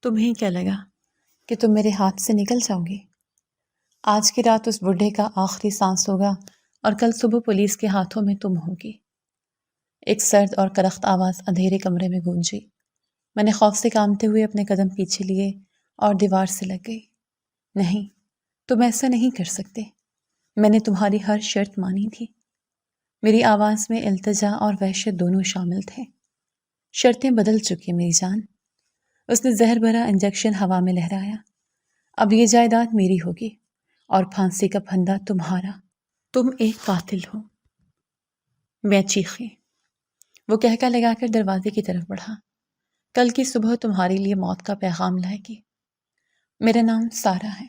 تمہیں کیا لگا کہ تم میرے ہاتھ سے نکل جاؤ گی؟ آج کی رات اس بڈھے کا آخری سانس ہوگا اور کل صبح پولیس کے ہاتھوں میں تم ہوگی۔ ایک سرد اور کرخت آواز اندھیرے کمرے میں گونجی۔ میں نے خوف سے کانپتے ہوئے اپنے قدم پیچھے لیے اور دیوار سے لگ گئی۔ نہیں، تم ایسا نہیں کر سکتے۔ میں نے تمہاری ہر شرط مانی تھی۔ میری آواز میں التجا اور وحشت دونوں شامل تھے۔ شرطیں بدل چکی میری جان۔ اس نے زہر بھرا انجیکشن ہوا میں لہرایا۔ اب یہ جائیداد میری ہوگی اور پھانسی کا پھندا تمہارا۔ تم ایک قاتل ہو۔ میں چیخی۔ وہ کہکا لگا کر دروازے کی طرف بڑھا۔ کل کی صبح تمہارے لیے موت کا پیغام لائے گی۔ میرا نام سارہ ہے۔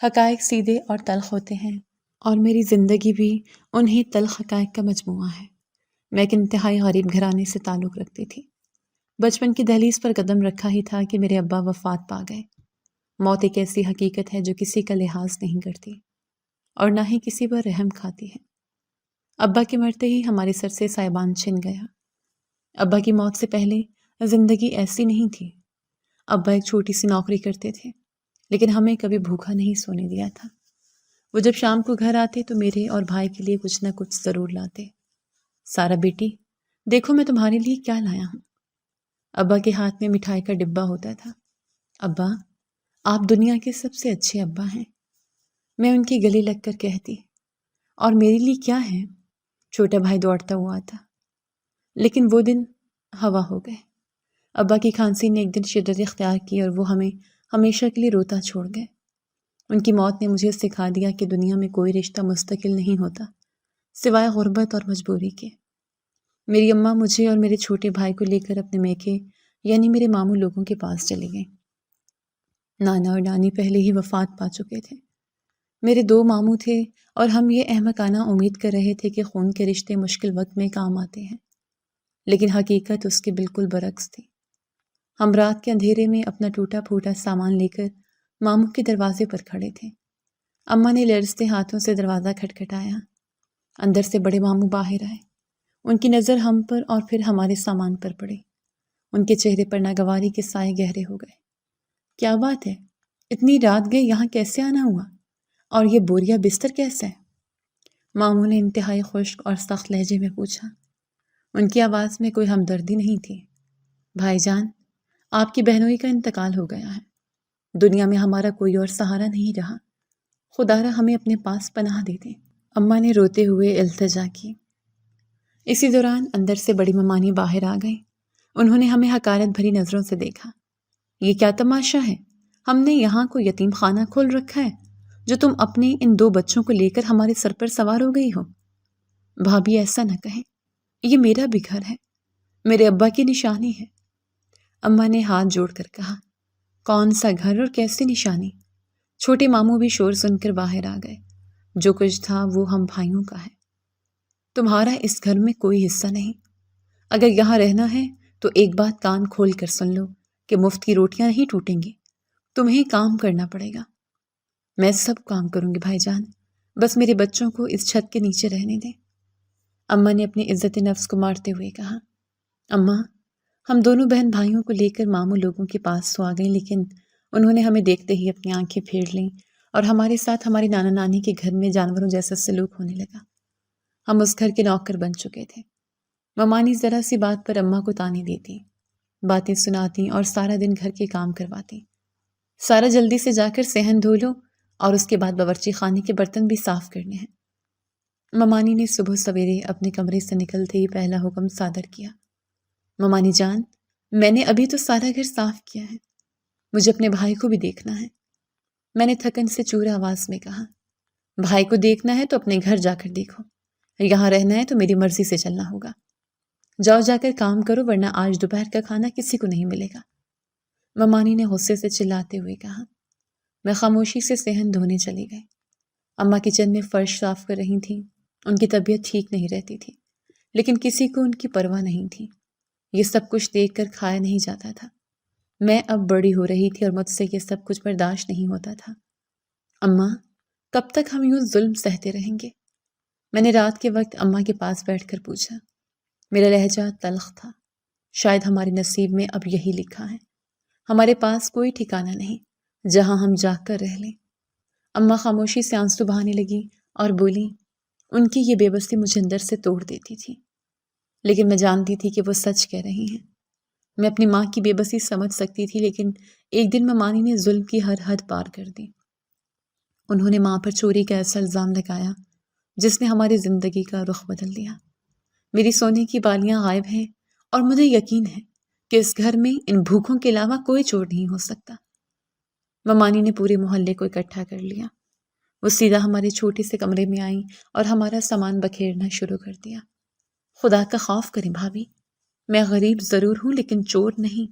حقائق سیدھے اور تلخ ہوتے ہیں اور میری زندگی بھی انہیں تلخ حقائق کا مجموعہ ہے۔ میں ایک انتہائی غریب گھرانے سے تعلق رکھتی تھی۔ بچپن کی دہلیز پر قدم رکھا ہی تھا کہ میرے ابا وفات پا گئے۔ موت ایک ایسی حقیقت ہے جو کسی کا لحاظ نہیں کرتی اور نہ ہی کسی پر رحم کھاتی ہے۔ ابا کے مرتے ہی ہمارے سر سے سائبان چھن گیا۔ ابا کی موت سے پہلے زندگی ایسی نہیں تھی۔ ابا ایک چھوٹی سی نوکری کرتے تھے لیکن ہمیں کبھی بھوکا نہیں سونے دیا تھا۔ وہ جب شام کو گھر آتے تو میرے اور بھائی کے لیے کچھ نہ کچھ ضرور لاتے۔ سارا بیٹی، دیکھو میں تمہارے لیے کیا لایا ہوں۔ ابا کے ہاتھ میں مٹھائی کا ڈبہ ہوتا تھا۔ ابا، آپ دنیا کے سب سے اچھے ابا ہیں، میں ان کی گلے لگ کر کہتی۔ اور میرے لیے کیا ہے؟ چھوٹا بھائی دوڑتا ہوا آتا۔ لیکن وہ دن ہوا ہو گئے۔ ابا کی کھانسی نے ایک دن شدت اختیار کی اور وہ ہمیں ہمیشہ کے لیے روتا چھوڑ گئے۔ ان کی موت نے مجھے سکھا دیا کہ دنیا میں کوئی رشتہ مستقل نہیں ہوتا سوائے غربت اور مجبوری کے۔ میری اماں مجھے اور میرے چھوٹے بھائی کو لے کر اپنے میکے یعنی میرے ماموں لوگوں کے پاس چلی گئیں۔ نانا اور نانی پہلے ہی وفات پا چکے تھے۔ میرے 2 ماموں تھے اور ہم یہ احمقانہ امید کر رہے تھے کہ خون کے رشتے مشکل وقت میں کام آتے ہیں، لیکن حقیقت اس کے بالکل برعکس تھی۔ ہم رات کے اندھیرے میں اپنا ٹوٹا پھوٹا سامان لے کر ماموں کے دروازے پر کھڑے تھے۔ اماں نے لرزتے ہاتھوں سے دروازہ کھٹکھٹایا۔ اندر سے بڑے ماموں باہر آئے۔ ان کی نظر ہم پر اور پھر ہمارے سامان پر پڑی۔ ان کے چہرے پر ناگواری کے سائے گہرے ہو گئے۔ کیا بات ہے؟ اتنی رات گئے یہاں کیسے آنا ہوا؟ اور یہ بوریا بستر کیسا ہے؟ ماموں نے انتہائی خشک اور سخت لہجے میں پوچھا۔ ان کی آواز میں کوئی ہمدردی نہیں تھی۔ بھائی جان، آپ کی بہنوئی کا انتقال ہو گیا ہے۔ دنیا میں ہمارا کوئی اور سہارا نہیں رہا۔ خدا را ہمیں اپنے پاس پناہ دے دے۔ اماں نے روتے ہوئے التجا کی۔ اسی دوران اندر سے بڑی ممانی باہر آ گئی۔ انہوں نے ہمیں حقارت بھری نظروں سے دیکھا۔ یہ کیا تماشا ہے؟ ہم نے یہاں کو یتیم خانہ کھول رکھا ہے جو تم اپنے ان 2 بچوں کو لے کر ہمارے سر پر سوار ہو گئی ہو۔ بھابھی ایسا نہ کہیں، یہ میرا بھی گھر ہے، میرے ابا کی نشانی ہے۔ اماں نے ہاتھ جوڑ کر کہا۔ کون سا گھر اور کیسی نشانی؟ چھوٹے ماموں بھی شور سن کر باہر آ گئے۔ جو کچھ تھا وہ ہم بھائیوں کا ہے۔ تمہارا اس گھر میں کوئی حصہ نہیں۔ اگر یہاں رہنا ہے تو ایک بات کان کھول کر سن لو کہ مفت کی روٹیاں نہیں ٹوٹیں گی، تمہیں کام کرنا پڑے گا۔ میں سب کام کروں گی بھائی جان، بس میرے بچوں کو اس چھت کے نیچے رہنے دیں۔ اماں نے اپنی عزت نفس کو مارتے ہوئے کہا۔ اماں، ہم دونوں بہن بھائیوں کو لے کر ماموں لوگوں کے پاس تو آ گئیں، لیکن انہوں نے ہمیں دیکھتے ہی اپنی آنکھیں پھیر لیں اور ہمارے ساتھ ہمارے نانا نانی کے گھر میں جانوروں جیسا سلوک ہونے لگا۔ ہم اس گھر کے نوکر بن چکے تھے۔ ممانی ذرا سی بات پر اماں کو طعنے دیتی، باتیں سناتی اور سارا دن گھر کے کام کرواتی۔ سارا جلدی سے جا کر صحن دھو لو اور اس کے بعد باورچی خانے کے برتن بھی صاف کرنے ہیں۔ ممانی نے صبح سویرے اپنے کمرے سے نکلتے ہی پہلا حکم صادر کیا۔ ممانی جان، میں نے ابھی تو سارا گھر صاف کیا ہے، مجھے اپنے بھائی کو بھی دیکھنا ہے۔ میں نے تھکن سے چور آواز میں کہا۔ بھائی کو دیکھنا ہے تو اپنے گھر جا کر دیکھو، یہاں رہنا ہے تو میری مرضی سے چلنا ہوگا۔ جاؤ جا کر کام کرو ورنہ آج دوپہر کا کھانا کسی کو نہیں ملے گا۔ ممانی نے غصے سے چلاتے ہوئے کہا۔ میں خاموشی سے صحن دھونے چلی گئی۔ اماں کچن میں فرش صاف کر رہی تھیں۔ ان کی طبیعت ٹھیک نہیں رہتی تھی لیکن کسی کو ان کی پرواہ نہیں تھی۔ یہ سب کچھ دیکھ کر کھایا نہیں جاتا تھا۔ میں اب بڑی ہو رہی تھی اور مجھ سے یہ سب کچھ برداشت نہیں ہوتا تھا۔ اماں، کب تک ہم یوں ظلم سہتے رہیں گے؟ میں نے رات کے وقت اماں کے پاس بیٹھ کر پوچھا۔ میرا لہجہ تلخ تھا۔ شاید ہمارے نصیب میں اب یہی لکھا ہے۔ ہمارے پاس کوئی ٹھکانہ نہیں جہاں ہم جا کر رہ لیں۔ اماں خاموشی سے آنسو بہانے لگی اور بولی، ان کی یہ بے بسی مجھے اندر سے توڑ دیتی تھی، لیکن میں جانتی تھی کہ وہ سچ کہہ رہی ہیں۔ میں اپنی ماں کی بے بسی سمجھ سکتی تھی، لیکن ایک دن ممانی نے ظلم کی ہر حد پار کر دی۔ انہوں نے ماں پر چوری کا ایسا الزام لگایا جس نے ہماری زندگی کا رخ بدل دیا۔ میری سونے کی بالیاں غائب ہیں اور مجھے یقین ہے کہ اس گھر میں ان بھوکوں کے علاوہ کوئی چور نہیں ہو سکتا۔ ممانی نے پورے محلے کو اکٹھا کر لیا۔ وہ سیدھا ہمارے چھوٹے سے کمرے میں آئیں اور ہمارا سامان بکھیرنا شروع کر دیا۔ خدا کا خوف کریں بھابھی، میں غریب ضرور ہوں لیکن چور نہیں۔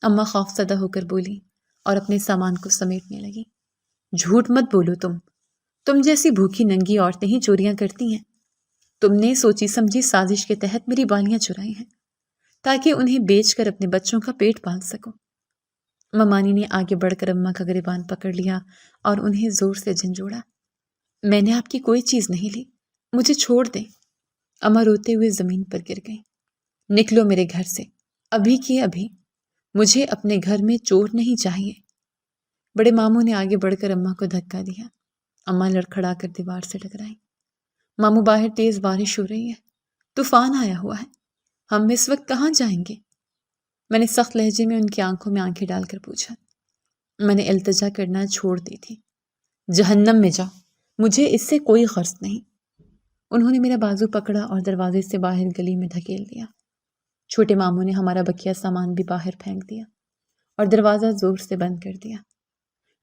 اماں خوف زدہ ہو کر بولی اور اپنے سامان کو سمیٹنے لگی۔ جھوٹ مت بولو، تم جیسی بھوکی ننگی عورتیں ہی چوریاں کرتی ہیں۔ تم نے سوچی سمجھی سازش کے تحت میری بالیاں چرائی ہیں تاکہ انہیں بیچ کر اپنے بچوں کا پیٹ پال سکو۔ ممانی نے آگے بڑھ کر اماں کا گریبان پکڑ لیا اور انہیں زور سے جھنجھوڑا۔ میں نے آپ کی کوئی چیز نہیں لی، مجھے چھوڑ دیں۔ اماں روتے ہوئے زمین پر گر گئیں۔ نکلو میرے گھر سے، ابھی کی ابھی، مجھے اپنے گھر میں چور نہیں چاہیے۔ بڑے ماموں نے آگے بڑھ کر اماں کو دھکا دیا۔ اماں لڑکھڑا کر دیوار سے ٹکرائی۔ ماموں، باہر تیز بارش ہو رہی ہے، طوفان آیا ہوا ہے، ہم اس وقت کہاں جائیں گے؟ میں نے سخت لہجے میں ان کی آنکھوں میں آنکھیں ڈال کر پوچھا۔ میں نے التجا کرنا چھوڑ دی تھی۔ جہنم میں جاؤ، مجھے اس سے کوئی غرض نہیں۔ انہوں نے میرا بازو پکڑا اور دروازے سے باہر گلی میں دھکیل دیا۔ چھوٹے ماموں نے ہمارا بقیہ سامان بھی باہر پھینک دیا اور دروازہ زور سے بند کر دیا۔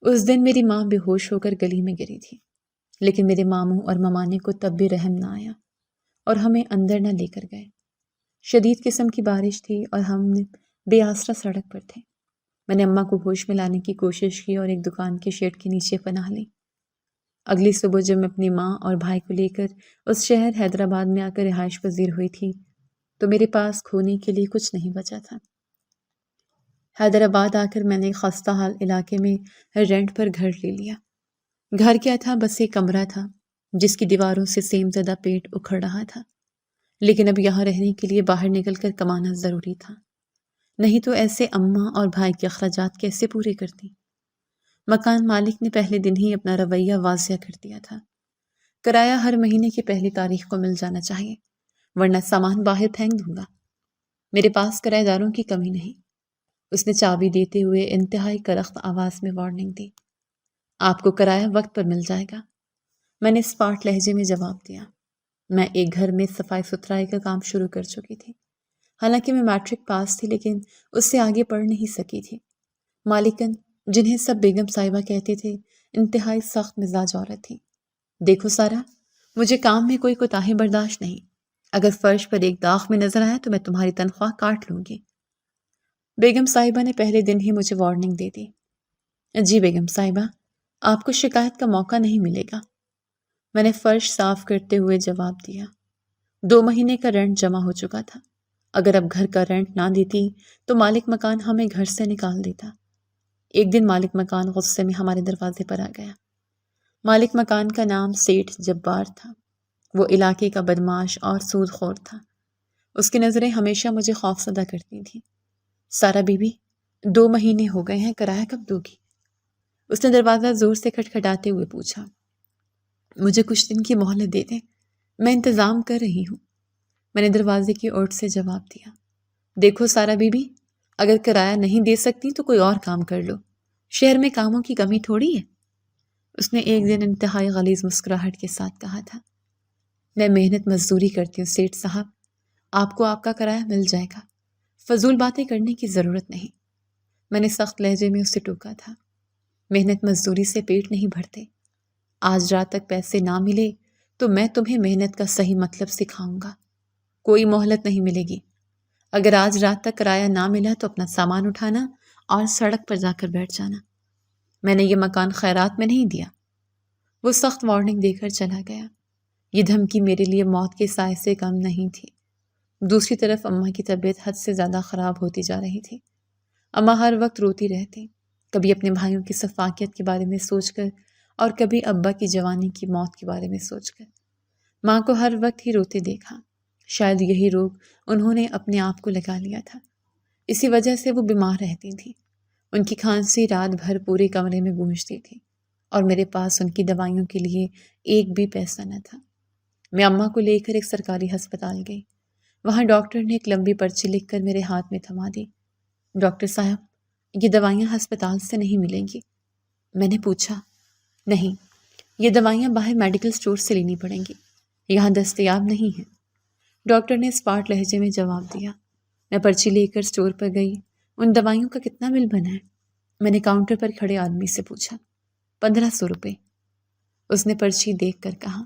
اس دن میری ماں بے ہوش ہو کر گلی میں گری تھی، لیکن میرے ماموں اور ممانے کو تب بھی رحم نہ آیا اور ہمیں اندر نہ لے کر گئے۔ شدید قسم کی بارش تھی اور ہم بے آسرا سڑک پر تھے۔ میں نے اماں کو ہوش میں لانے کی کوشش کی اور ایک دکان کے شیڈ کے نیچے پناہ لی۔ اگلی صبح جب میں اپنی ماں اور بھائی کو لے کر اس شہر حیدرآباد میں آ کر رہائش پذیر ہوئی تھی تو میرے پاس کھونے کے لیے کچھ نہیں بچا تھا۔ حیدرآباد آ کر میں نے ایک خستہ حال علاقے میں رینٹ پر گھر لے لیا۔ گھر کیا تھا، بس ایک کمرہ تھا جس کی دیواروں سے سیم زدہ پیٹ اکھڑ رہا تھا، لیکن اب یہاں رہنے کے لیے باہر نکل کر کمانا ضروری تھا، نہیں تو ایسے اماں اور بھائی کے اخراجات کیسے پورے کرتی؟ مکان مالک نے پہلے دن ہی اپنا رویہ واضح کر دیا تھا۔ کرایہ ہر مہینے کی پہلی تاریخ کو مل جانا چاہیے، ورنہ سامان باہر پھینک دوں گا۔ میرے پاس کرایہ داروں کی کمی نہیں۔ اس نے چابی دیتے ہوئے انتہائی کرخت آواز میں وارننگ دی۔ آپ کو کرایہ وقت پر مل جائے گا۔ میں نے اسپاٹ لہجے میں جواب دیا۔ میں ایک گھر میں صفائی ستھرائی کا کام شروع کر چکی تھی۔ حالانکہ میں میٹرک پاس تھی لیکن اس سے آگے پڑھ نہیں سکی تھی۔ مالکن، جنہیں سب بیگم صاحبہ کہتے تھے، انتہائی سخت مزاج عورت تھی۔ دیکھو سارا، مجھے کام میں کوئی کوتاہی برداشت نہیں۔ اگر فرش پر ایک داغ میں نظر آیا تو میں تمہاری تنخواہ کاٹ لوں گی۔ بیگم صاحبہ نے پہلے دن ہی مجھے وارننگ دے دی۔ جی بیگم صاحبہ، آپ کو شکایت کا موقع نہیں ملے گا۔ میں نے فرش صاف کرتے ہوئے جواب دیا۔ 2 مہینے کا رینٹ جمع ہو چکا تھا۔ اگر اب گھر کا رینٹ نہ دیتی تو مالک مکان ہمیں گھر سے نکال دیتا۔ ایک دن مالک مکان غصے میں ہمارے دروازے پر آ گیا۔ مالک مکان کا نام سیٹھ جبار تھا۔ وہ علاقے کا بدمعاش اور سود خور تھا۔ اس کی نظریں ہمیشہ مجھے خوفزدہ کرتی تھیں۔ سارا بی بی، 2 مہینے ہو گئے ہیں، کرایہ کب دو گی؟ اس نے دروازہ زور سے کھٹکھٹاتے ہوئے پوچھا۔ مجھے کچھ دن کی مہلت دے دیں، میں انتظام کر رہی ہوں۔ میں نے دروازے کی اوٹ سے جواب دیا۔ دیکھو سارا بی بی، اگر کرایہ نہیں دے سکتی تو کوئی اور کام کر لو، شہر میں کاموں کی کمی تھوڑی ہے۔ اس نے ایک دن انتہائی غلیظ مسکراہٹ کے ساتھ کہا تھا۔ میں محنت مزدوری کرتی ہوں سیٹھ صاحب، آپ کو آپ کا کرایہ مل جائے گا، فضول باتیں کرنے کی ضرورت نہیں۔ میں نے سخت لہجے میں اسے ٹوکا تھا۔ محنت مزدوری سے پیٹ نہیں بھرتے۔ آج رات تک پیسے نہ ملے تو میں تمہیں محنت کا صحیح مطلب سکھاؤں گا۔ کوئی مہلت نہیں ملے گی۔ اگر آج رات تک کرایہ نہ ملا تو اپنا سامان اٹھانا اور سڑک پر جا کر بیٹھ جانا۔ میں نے یہ مکان خیرات میں نہیں دیا۔ وہ سخت وارننگ دے کر چلا گیا۔ یہ دھمکی میرے لیے موت کے سائے سے کم نہیں تھی۔ دوسری طرف اماں کی طبیعت حد سے زیادہ خراب ہوتی جا رہی تھی۔ اماں ہر وقت روتی رہتی، کبھی اپنے بھائیوں کی سفاکیت کے بارے میں سوچ کر اور کبھی ابا کی جوانی کی موت کے بارے میں سوچ کر۔ ماں کو ہر وقت ہی روتے دیکھا۔ شاید یہی روگ انہوں نے اپنے آپ کو لگا لیا تھا، اسی وجہ سے وہ بیمار رہتی تھی۔ ان کی کھانسی رات بھر پورے کمرے میں گونجتی تھی اور میرے پاس ان کی دوائیوں کے لیے ایک بھی پیسہ نہ تھا۔ میں اماں کو لے کر ایک سرکاری ہسپتال گئی۔ وہاں ڈاکٹر نے ایک لمبی پرچی لکھ کر میرے ہاتھ میں تھما دی۔ ڈاکٹر صاحب، یہ دوائیاں ہسپتال سے نہیں ملیں گی۔ میں نے پوچھا، نہیں، یہ دوائیاں باہر میڈیکل سٹور سے لینی پڑیں گی، یہاں دستیاب نہیں ہیں۔ ڈاکٹر نے اسپاٹ لہجے میں جواب دیا۔ میں پرچی لے کر سٹور پر گئی۔ ان دوائیوں کا کتنا بل بنا ہے؟ میں نے کاؤنٹر پر کھڑے آدمی سے پوچھا۔ 1500 روپے۔ اس نے پرچی دیکھ کر کہا،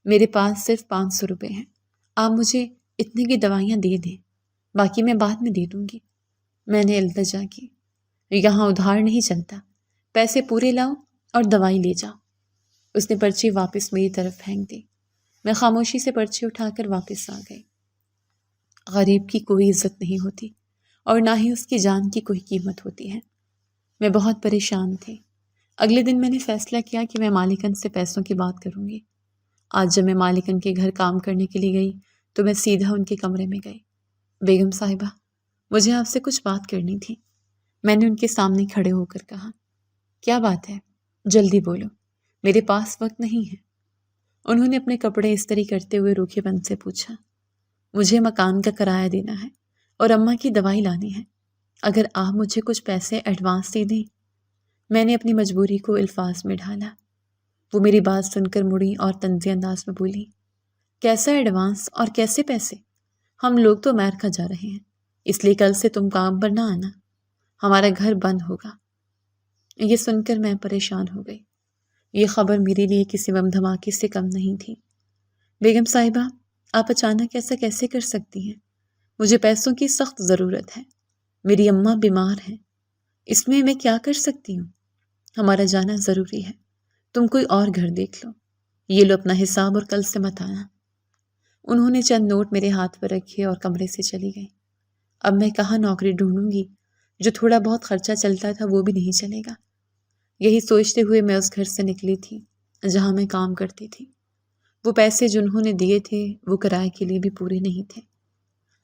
میرے پاس صرف 500 روپے ہیں، آپ مجھے اتنے کی دوائیاں دے دیں، باقی میں بعد میں دے دوں گی۔ میں نے التجا کی، یہاں ادھار نہیں چلتا، پیسے پورے لاؤ اور دوائی لے جاؤ۔ اس نے پرچی واپس میری طرف پھینک دی۔ میں خاموشی سے پرچی اٹھا کر واپس آ گئی۔ غریب کی کوئی عزت نہیں ہوتی اور نہ ہی اس کی جان کی کوئی قیمت ہوتی ہے۔ میں بہت پریشان تھی۔ اگلے دن میں نے فیصلہ کیا کہ میں مالکن سے پیسوں کی بات کروں گی۔ آج جب میں مالکن کے گھر کام کرنے کے لیے گئی تو میں سیدھا ان کے کمرے میں گئی۔ بیگم صاحبہ، مجھے آپ سے کچھ بات کرنی تھی۔ میں نے ان کے سامنے کھڑے ہو کر کہا۔ کیا بات ہے؟ جلدی بولو، میرے پاس وقت نہیں ہے۔ انہوں نے اپنے کپڑے استری کرتے ہوئے روکھے پن سے پوچھا۔ مجھے مکان کا کرایہ دینا ہے اور اماں کی دوائی لانی ہے، اگر آپ مجھے کچھ پیسے ایڈوانس دے دیں۔ میں نے اپنی مجبوری کو الفاظ میں ڈھالا۔ وہ میری بات سن کر مڑی اور طنزی انداز میں بولی، کیسا ایڈوانس اور کیسے پیسے؟ ہم لوگ تو امریکہ جا رہے ہیں، اس لیے کل سے تم کام پر نہ آنا، ہمارا گھر بند ہوگا۔ یہ سن کر میں پریشان ہو گئی۔ یہ خبر میرے لیے کسی بم دھماکے سے کم نہیں تھی۔ بیگم صاحبہ، آپ اچانک ایسا کیسے کر سکتی ہیں؟ مجھے پیسوں کی سخت ضرورت ہے، میری اماں بیمار ہیں، اس میں کیا کر سکتی ہوں؟ ہمارا جانا ضروری ہے، تم کوئی اور گھر دیکھ لو، یہ لو اپنا حساب اور کل سے مت آنا۔ انہوں نے چند نوٹ میرے ہاتھ پر رکھے اور کمرے سے چلی گئی۔ اب میں کہاں نوکری ڈھونڈوں گی؟ جو تھوڑا بہت خرچہ چلتا تھا وہ بھی نہیں چلے گا۔ یہی سوچتے ہوئے میں اس گھر سے نکلی تھی جہاں میں کام کرتی تھی۔ وہ پیسے جنہوں نے دیے تھے وہ کرائے کے لیے بھی پورے نہیں تھے۔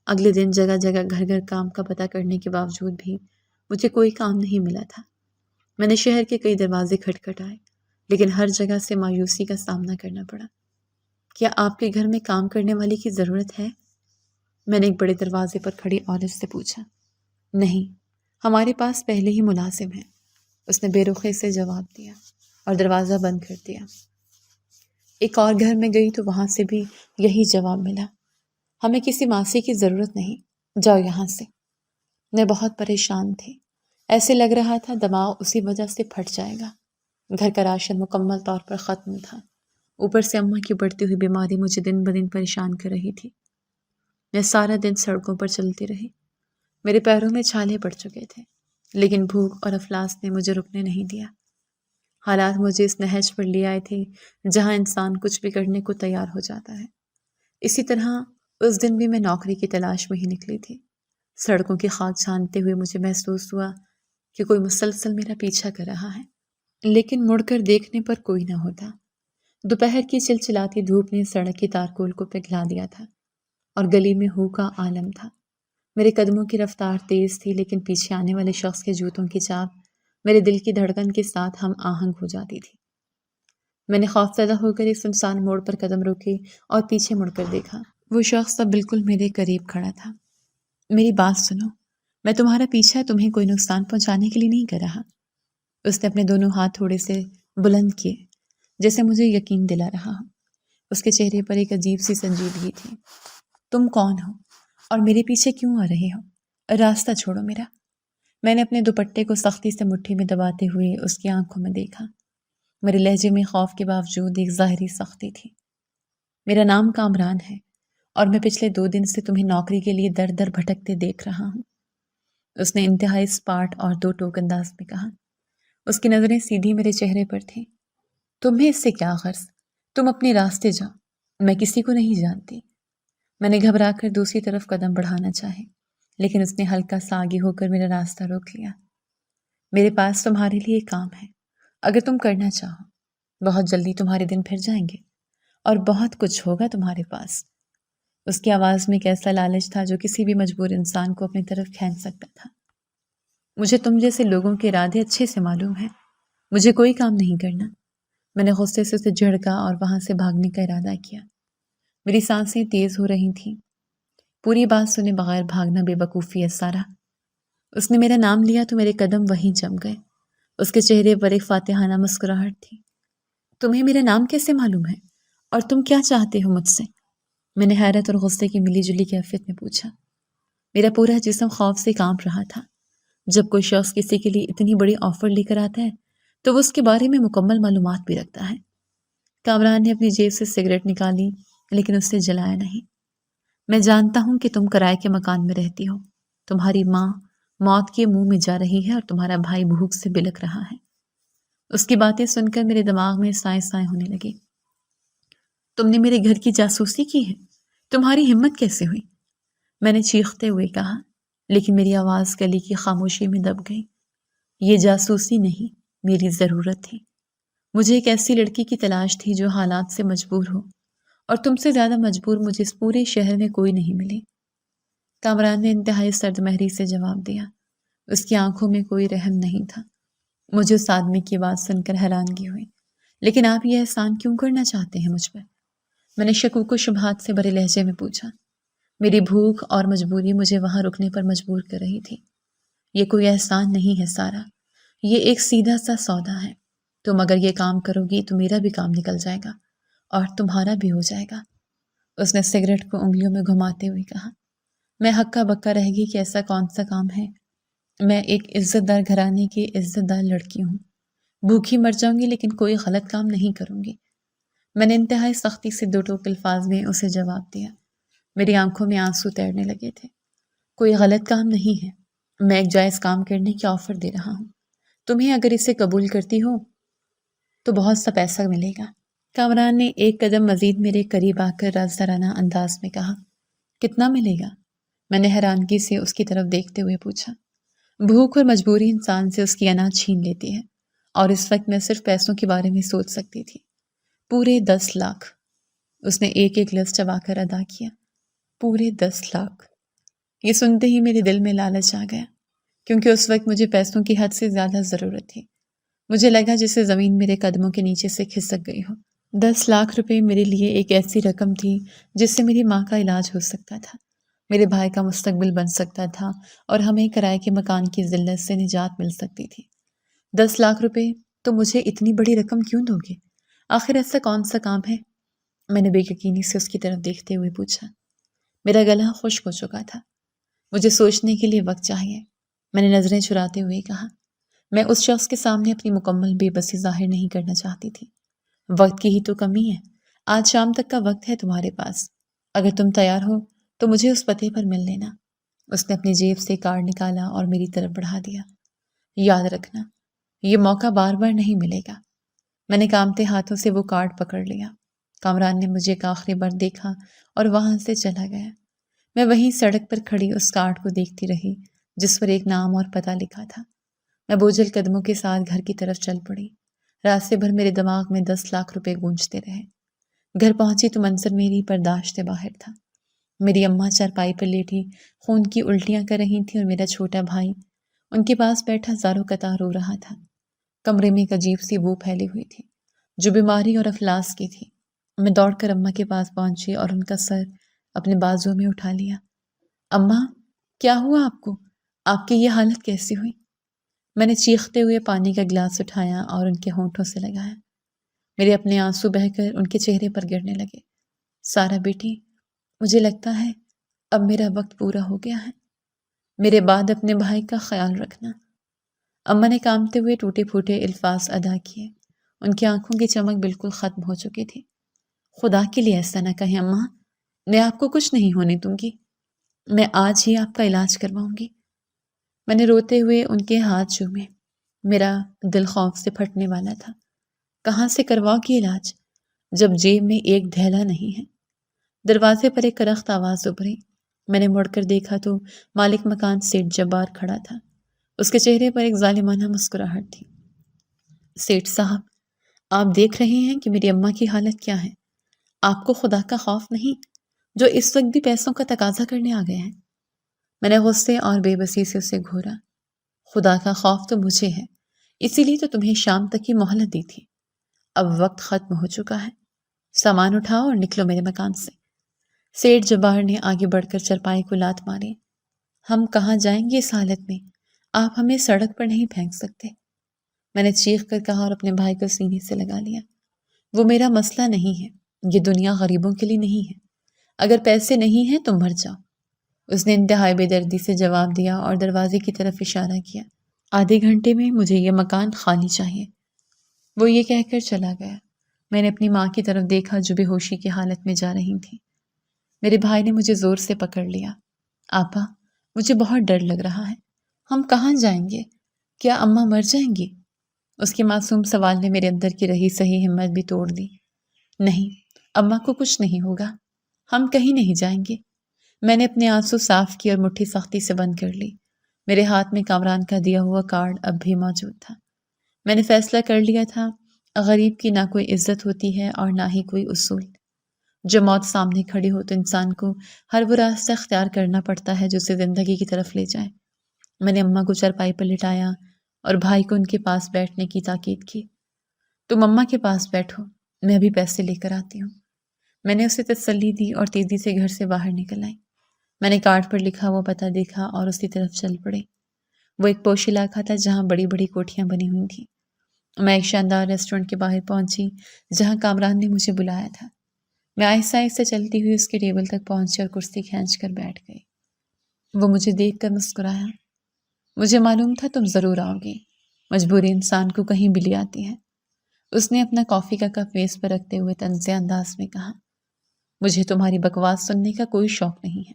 اگلے دن جگہ جگہ گھر گھر کام کا پتہ کرنے کے باوجود بھی مجھے کوئی کام نہیں ملا تھا۔ میں نے شہر کے کئی دروازے کھٹکھٹائے، لیکن ہر جگہ سے مایوسی کا سامنا کرنا پڑا۔ کیا آپ کے گھر میں کام کرنے والی کی ضرورت ہے؟ میں نے ایک بڑے دروازے پر کھڑی عورت سے پوچھا۔ نہیں، ہمارے پاس پہلے ہی ملازم ہیں، اس نے بے رخی سے جواب دیا اور دروازہ بند کر دیا۔ ایک اور گھر میں گئی تو وہاں سے بھی یہی جواب ملا، ہمیں کسی ماسی کی ضرورت نہیں، جاؤ یہاں سے۔ میں بہت پریشان تھی، ایسے لگ رہا تھا دماغ اسی وجہ سے پھٹ جائے گا۔ گھر کا راشن مکمل طور پر ختم تھا، اوپر سے اماں کی بڑھتی ہوئی بیماری مجھے دن بدن پریشان کر رہی تھی۔ میں سارا دن سڑکوں پر چلتی رہی، میرے پیروں میں چھالے پڑ چکے تھے، لیکن بھوک اور افلاس نے مجھے رکنے نہیں دیا۔ حالات مجھے اس نہج پر لے آئے تھے جہاں انسان کچھ بھی کرنے کو تیار ہو جاتا ہے۔ اسی طرح اس دن بھی میں نوکری کی تلاش میں ہی نکلی تھی۔ سڑکوں کی خاک چھانتے ہوئے مجھے محسوس ہوا کہ کوئی مسلسل میرا پیچھا کر رہا ہے، لیکن مڑ کر دیکھنے پر کوئی نہ ہوتا۔ دوپہر کی چلچلاتی دھوپ نے سڑک کی تارکول کو پگھلا دیا تھا اور گلی میں ہو کا عالم تھا۔ میرے قدموں کی رفتار تیز تھی، لیکن پیچھے آنے والے شخص کے جوتوں کی چاپ میرے دل کی دھڑکن کے ساتھ ہم آہنگ ہو جاتی تھی۔ میں نے خوفزدہ ہو کر ایک سنسان موڑ پر قدم روکے اور پیچھے مڑ کر دیکھا۔ وہ شخص اب بالکل میرے قریب کھڑا تھا۔ میری بات سنو، میں تمہارا پیچھا تمہیں کوئی نقصان پہنچانے کے لیے نہیں کر رہا۔ اس نے اپنے دونوں ہاتھ تھوڑے سے بلند کیے جیسے مجھے یقین دلا رہا ہوں۔ اس کے چہرے پر ایک عجیب سی سنجیدگی تھی۔ تم کون ہو اور میرے پیچھے کیوں آ رہے ہو؟ راستہ چھوڑو میرا۔ میں نے اپنے دوپٹے کو سختی سے مٹھی میں دباتے ہوئے اس کی آنکھوں میں دیکھا۔ میرے لہجے میں خوف کے باوجود ایک ظاہری سختی تھی۔ میرا نام کامران ہے اور میں پچھلے 2 دن سے تمہیں نوکری کے لیے در در بھٹکتے دیکھ رہا ہوں، اس نے انتہائی اسپاٹ اور 2 ٹوک انداز میں کہا۔ اس کی نظریں سیدھی میرے چہرے پر تھیں۔ تمہیں اس سے کیا غرض؟ تم اپنے راستے جاؤ، میں کسی کو نہیں جانتی۔ میں نے گھبرا کر دوسری طرف قدم بڑھانا چاہے، لیکن اس نے ہلکا سا آگے ہو کر میرا راستہ روک لیا۔ میرے پاس تمہارے لیے کام ہے، اگر تم کرنا چاہو۔ بہت جلدی تمہارے دن پھر جائیں گے اور بہت کچھ ہوگا تمہارے پاس۔ اس کی آواز میں ایک ایسا لالچ تھا جو کسی بھی مجبور انسان کو اپنی طرف کھینچ سکتا تھا۔ مجھے تم جیسے لوگوں کے ارادے اچھے سے معلوم ہیں، مجھے کوئی کام نہیں کرنا۔ میں نے غصے سے اسے جھڑکا اور وہاں سے بھاگنے کا ارادہ کیا۔ میری سانسیں تیز ہو رہی تھیں۔ پوری بات سنے بغیر بھاگنا بے وقوفی ہے سارا۔ اس نے میرا نام لیا تو میرے قدم وہیں جم گئے۔ اس کے چہرے پر ایک فاتحانہ مسکراہٹ تھی۔ تمہیں میرا نام کیسے معلوم ہے؟ اور تم کیا چاہتے ہو مجھ سے؟ میں نے حیرت اور غصے کی ملی جلی کیفیت میں پوچھا۔ میرا پورا جسم خوف سے کانپ رہا تھا۔ جب کوئی شخص کسی کے لیے اتنی بڑی آفر لے کر آتا ہے تو وہ اس کے بارے میں مکمل معلومات بھی رکھتا ہے۔ کامران نے اپنی جیب سے سگریٹ نکالی لیکن اس سے جلایا نہیں۔ میں جانتا ہوں کہ تم کرائے کے مکان میں رہتی ہو۔ تمہاری ماں موت کے منہ میں جا رہی ہے اور تمہارا بھائی بھوک سے بلک رہا ہے۔ اس کی باتیں سن کر میرے دماغ میں سائیں سائیں ہونے لگی۔ تم نے میرے گھر کی جاسوسی کی ہے؟ تمہاری ہمت کیسے ہوئی؟ میں نے چیختے ہوئے کہا، لیکن میری آواز گلی کی خاموشی میں دب گئی۔ یہ جاسوسی نہیں، میری ضرورت تھی۔ مجھے ایک ایسی لڑکی کی تلاش تھی جو حالات سے مجبور ہو، اور تم سے زیادہ مجبور مجھے اس پورے شہر میں کوئی نہیں ملی۔ کامران نے انتہائی سرد مہری سے جواب دیا۔ اس کی آنکھوں میں کوئی رحم نہیں تھا۔ مجھے اس آدمی کی بات سن کر حیرانگی ہوئی۔ لیکن آپ یہ احسان کیوں کرنا چاہتے ہیں مجھ پر؟ میں نے شکوک و شبہات سے بھرے لہجے میں پوچھا۔ میری بھوک اور مجبوری مجھے وہاں رکنے پر مجبور کر رہی تھی۔ یہ کوئی احسان نہیں ہے سارا، یہ ایک سیدھا سا سودا ہے۔ تم اگر یہ کام کرو گی تو میرا بھی کام نکل جائے گا اور تمہارا بھی ہو جائے گا۔ اس نے سگریٹ کو انگلیوں میں گھماتے ہوئے کہا۔ میں ہکا بکا رہ گئی کہ ایسا کون سا کام ہے؟ میں ایک عزت دار گھرانے کی عزت دار لڑکی ہوں۔ بھوکی مر جاؤں گی لیکن کوئی غلط کام نہیں کروں گی۔ میں نے انتہائی سختی سے دو ٹوک الفاظ میں اسے جواب دیا۔ میری آنکھوں میں آنسو تیرنے لگے تھے۔ کوئی غلط کام نہیں ہے، میں ایک جائز کام کرنے کی آفر دے رہا ہوں۔ تمہیں اگر اسے قبول کرتی ہو تو بہت سا پیسہ ملے گا۔ کامران نے ایک قدم مزید میرے قریب آ کر رازدارانہ انداز میں کہا۔ کتنا ملے گا؟ میں نے حیرانگی سے اس کی طرف دیکھتے ہوئے پوچھا۔ بھوک اور مجبوری انسان سے اس کی انا چھین لیتی ہے، اور اس وقت میں صرف پیسوں کے بارے میں سوچ سکتی تھی۔ پورے 10 لاکھ۔ اس نے ایک ایک لفظ چبا کر ادا کیا۔ پورے 10 لاکھ۔ یہ سنتے ہی میرے دل میں لالچ آ گیا، کیونکہ اس وقت مجھے پیسوں کی حد سے زیادہ ضرورت تھی۔ مجھے لگا جیسے زمین میرے قدموں کے نیچے سے کھسک گئی ہو۔ 10 لاکھ روپے میرے لیے ایک ایسی رقم تھی جس سے میری ماں کا علاج ہو سکتا تھا، میرے بھائی کا مستقبل بن سکتا تھا، اور ہمیں کرائے کے مکان کی ذلت سے نجات مل سکتی تھی۔ 10 لاکھ روپے تو مجھے اتنی بڑی رقم کیوں دو گے؟ آخر ایسا کون سا کام ہے؟ میں نے بے یقینی سے اس کی طرف دیکھتے ہوئے پوچھا۔ میرا گلا خشک ہو چکا تھا۔ مجھے سوچنے کے لیے وقت چاہیے، میں نے نظریں چراتے ہوئے کہا۔ میں اس شخص کے سامنے اپنی مکمل بے بسی ظاہر نہیں کرنا چاہتی تھی۔ وقت کی ہی تو کمی ہے۔ آج شام تک کا وقت ہے تمہارے پاس۔ اگر تم تیار ہو تو مجھے اس پتے پر مل لینا۔ اس نے اپنی جیب سے کارڈ نکالا اور میری طرف بڑھا دیا۔ یاد رکھنا، یہ موقع بار بار نہیں ملے گا۔ میں نے کانپتے ہاتھوں سے وہ کارڈ پکڑ لیا۔ کامران نے مجھے ایک آخری بار دیکھا اور وہاں سے چلا گیا۔ میں وہیں سڑک پر کھڑی اس کارڈ کو دیکھتی رہی جس پر ایک نام اور پتہ لکھا تھا۔ میں بوجھل قدموں کے ساتھ گھر کی طرف چل پڑی۔ راستے بھر میرے دماغ میں 10 لاکھ روپے گونجتے رہے۔ گھر پہنچی تو منظر میری برداشت سے باہر تھا۔ میری اماں چارپائی پر لیٹی خون کی الٹیاں کر رہی تھیں، اور میرا چھوٹا بھائی ان کے پاس بیٹھا زاروں قطار رو رہا تھا۔ کمرے میں ایک عجیب سی بو پھیلی ہوئی تھی جو بیماری اور افلاس کی تھی۔ میں دوڑ کر اماں کے پاس پہنچی اور ان کا سر اپنے بازو میں اٹھا لیا۔ اماں، کیا ہوا آپ کو؟ آپ کی یہ حالت کیسی ہوئی؟ میں نے چیختے ہوئے پانی کا گلاس اٹھایا اور ان کے ہونٹوں سے لگایا۔ میرے اپنے آنسو بہہ کر ان کے چہرے پر گرنے لگے۔ سارا بیٹی، مجھے لگتا ہے اب میرا وقت پورا ہو گیا ہے۔ میرے بعد اپنے بھائی کا خیال رکھنا۔ اماں نے کانپتے ہوئے ٹوٹے پھوٹے الفاظ ادا کیے۔ ان کی آنکھوں کی چمک بالکل ختم ہو چکی تھی۔ خدا کے لیے ایسا نہ کہیں اماں، میں آپ کو کچھ نہیں ہونے دوں گی۔ میں آج ہی آپ کا علاج کرواؤں گی۔ میں نے روتے ہوئے ان کے ہاتھ چومے۔ میرا دل خوف سے پھٹنے والا تھا۔ کہاں سے کرواؤ گی علاج جب جیب میں ایک دھیلا نہیں ہے؟ دروازے پر ایک کرخت آواز ابھری۔ میں نے مڑ کر دیکھا تو مالک مکان سیٹھ جبار کھڑا تھا۔ اس کے چہرے پر ایک ظالمانہ مسکراہٹ تھی۔ سیٹھ صاحب، آپ دیکھ رہے ہیں کہ میری اماں کی حالت کیا ہے۔ آپ کو خدا کا خوف نہیں جو اس وقت بھی پیسوں کا تقاضا کرنے آ گئے ہیں؟ میں نے غصے اور بے بسی سے اسے گھورا۔ خدا کا خوف تو مجھے ہے، اسی لیے تو تمہیں شام تک کی مہلت دی تھی۔ اب وقت ختم ہو چکا ہے، سامان اٹھاؤ اور نکلو میرے مکان سے۔ سیٹھ جبار نے آگے بڑھ کر چرپائی کو لات ماری۔ ہم کہاں جائیں گے اس حالت میں؟ آپ ہمیں سڑک پر نہیں پھینک سکتے، میں نے چیخ کر کہا اور اپنے بھائی کو سینے سے لگا لیا۔ وہ میرا مسئلہ نہیں ہے، یہ دنیا غریبوں کے لیے نہیں ہے، اگر پیسے نہیں ہیں تو مر جاؤ۔ اس نے انتہائی بے دردی سے جواب دیا اور دروازے کی طرف اشارہ کیا۔ آدھے گھنٹے میں مجھے یہ مکان خالی چاہیے۔ وہ یہ کہہ کر چلا گیا۔ میں نے اپنی ماں کی طرف دیکھا جو بے ہوشی کی حالت میں جا رہی تھی۔ میرے بھائی نے مجھے زور سے پکڑ لیا۔ آپا، مجھے بہت ڈر لگ رہا ہے، ہم کہاں جائیں گے؟ کیا اماں مر جائیں گی؟ اس کے معصوم سوال نے میرے اندر کی رہی صحیح ہمت بھی توڑ دی۔ نہیں، اماں کو کچھ نہیں ہوگا، ہم کہیں نہیں جائیں گے۔ میں نے اپنے آنسو صاف کی اور مٹھی سختی سے بند کر لی۔ میرے ہاتھ میں کامران کا دیا ہوا کارڈ اب بھی موجود تھا۔ میں نے فیصلہ کر لیا تھا، غریب کی نہ کوئی عزت ہوتی ہے اور نہ ہی کوئی اصول۔ جو موت سامنے کھڑی ہو تو انسان کو ہر وہ راستہ اختیار کرنا پڑتا ہے جو اسے زندگی کی طرف لے جائے۔ میں نے اماں کو چرپائی پر لٹایا اور بھائی کو ان کے پاس بیٹھنے کی تاکید کی۔ تم اماں کے پاس بیٹھو، میں ابھی پیسے لے کر آتی ہوں۔ میں نے اسے تسلی دی اور تیزی سے گھر سے باہر نکل آئی۔ میں نے کارڈ پر لکھا وہ پتہ دیکھا اور اسی طرف چل پڑی۔ وہ ایک پوش علاقہ تھا جہاں بڑی بڑی کوٹھیاں بنی ہوئی تھیں۔ میں ایک شاندار ریسٹورنٹ کے باہر پہنچی جہاں کامران نے مجھے بلایا تھا۔ میں آہستہ آہستہ چلتی ہوئی اس کے ٹیبل تک پہنچی اور کرسی کھینچ کر بیٹھ گئی۔ وہ مجھے دیکھ کر مسکرایا۔ مجھے معلوم تھا تم ضرور آؤ گی، مجبوری انسان کو کہیں بھی لے آتی ہے۔ اس نے اپنا کافی کا کپ میز پر رکھتے ہوئے طنزیہ انداز میں کہا، مجھے تمہاری بکواس سننے کا کوئی شوق نہیں ہے،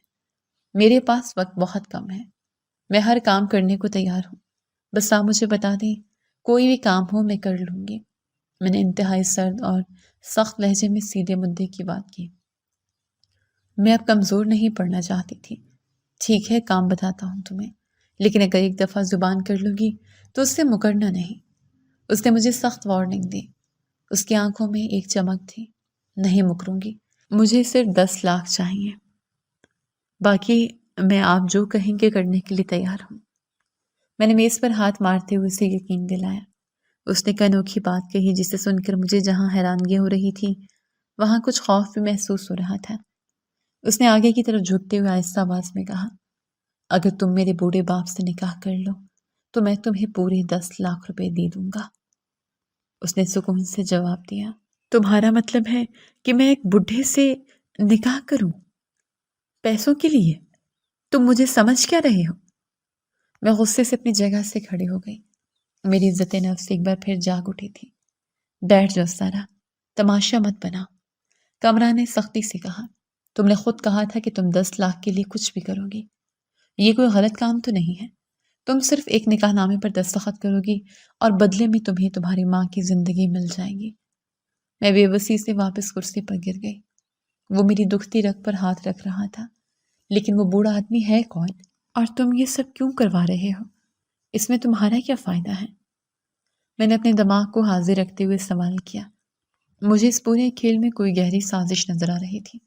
میرے پاس وقت بہت کم ہے، میں ہر کام کرنے کو تیار ہوں، بس آپ مجھے بتا دیں کوئی بھی کام ہو میں کر لوں گی۔ میں نے انتہائی سرد اور سخت لہجے میں سیدھے مدعے کی بات کی۔ میں اب کمزور نہیں پڑنا چاہتی تھی۔ ٹھیک ہے، کام بتاتا ہوں تمہیں، لیکن اگر ایک دفعہ زبان کر لوں گی تو اس سے مکرنا نہیں۔ اس نے مجھے سخت وارننگ دی۔ اس کی آنکھوں میں ایک چمک تھی۔ نہیں مکروں گی، مجھے صرف 10 لاکھ چاہیے، باقی میں آپ جو کہیں گے کرنے کے لیے تیار ہوں۔ میں نے میز پر ہاتھ مارتے ہوئے اسے یقین دلایا۔ اس نے انوکھی بات کہی جسے سن کر مجھے جہاں حیرانگی ہو رہی تھی وہاں کچھ خوف بھی محسوس ہو رہا تھا۔ اس نے آگے کی طرف جھکتے ہوئے آہستہ آواز میں کہا، اگر تم میرے بوڑھے باپ سے نکاح کر لو تو میں تمہیں پورے 10 لاکھ روپے دے دوں گا۔ اس نے سکون سے جواب دیا، تمہارا مطلب ہے کہ میں ایک بڈھے سے نکاح کروں پیسوں کے لیے؟ تم مجھے سمجھ کیا رہے ہو؟ میں غصے سے اپنی جگہ سے کھڑی ہو گئی۔ میری عزت نفس ایک بار پھر جاگ اٹھی تھی۔ بیٹھ جاؤ سارا، تماشا مت بنا، کامران نے سختی سے کہا۔ تم نے خود کہا تھا کہ تم 10 لاکھ کے لیے کچھ بھی کرو گی، یہ کوئی غلط کام تو نہیں ہے۔ تم صرف ایک نکاح نامے پر دستخط کرو گی اور بدلے میں تمہیں تمہاری ماں کی زندگی مل جائے گی۔ میں بے بسی سے واپس کرسی پر گر گئی۔ وہ میری دکھتی رگ پر ہاتھ رکھ رہا تھا، لیکن وہ بوڑھا آدمی ہے کون؟ اور تم یہ سب کیوں کروا رہے ہو؟ اس میں تمہارا کیا فائدہ ہے؟ میں نے اپنے دماغ کو حاضر رکھتے ہوئے سوال کیا۔ مجھے اس پورے کھیل میں کوئی گہری سازش نظر آ رہی تھی۔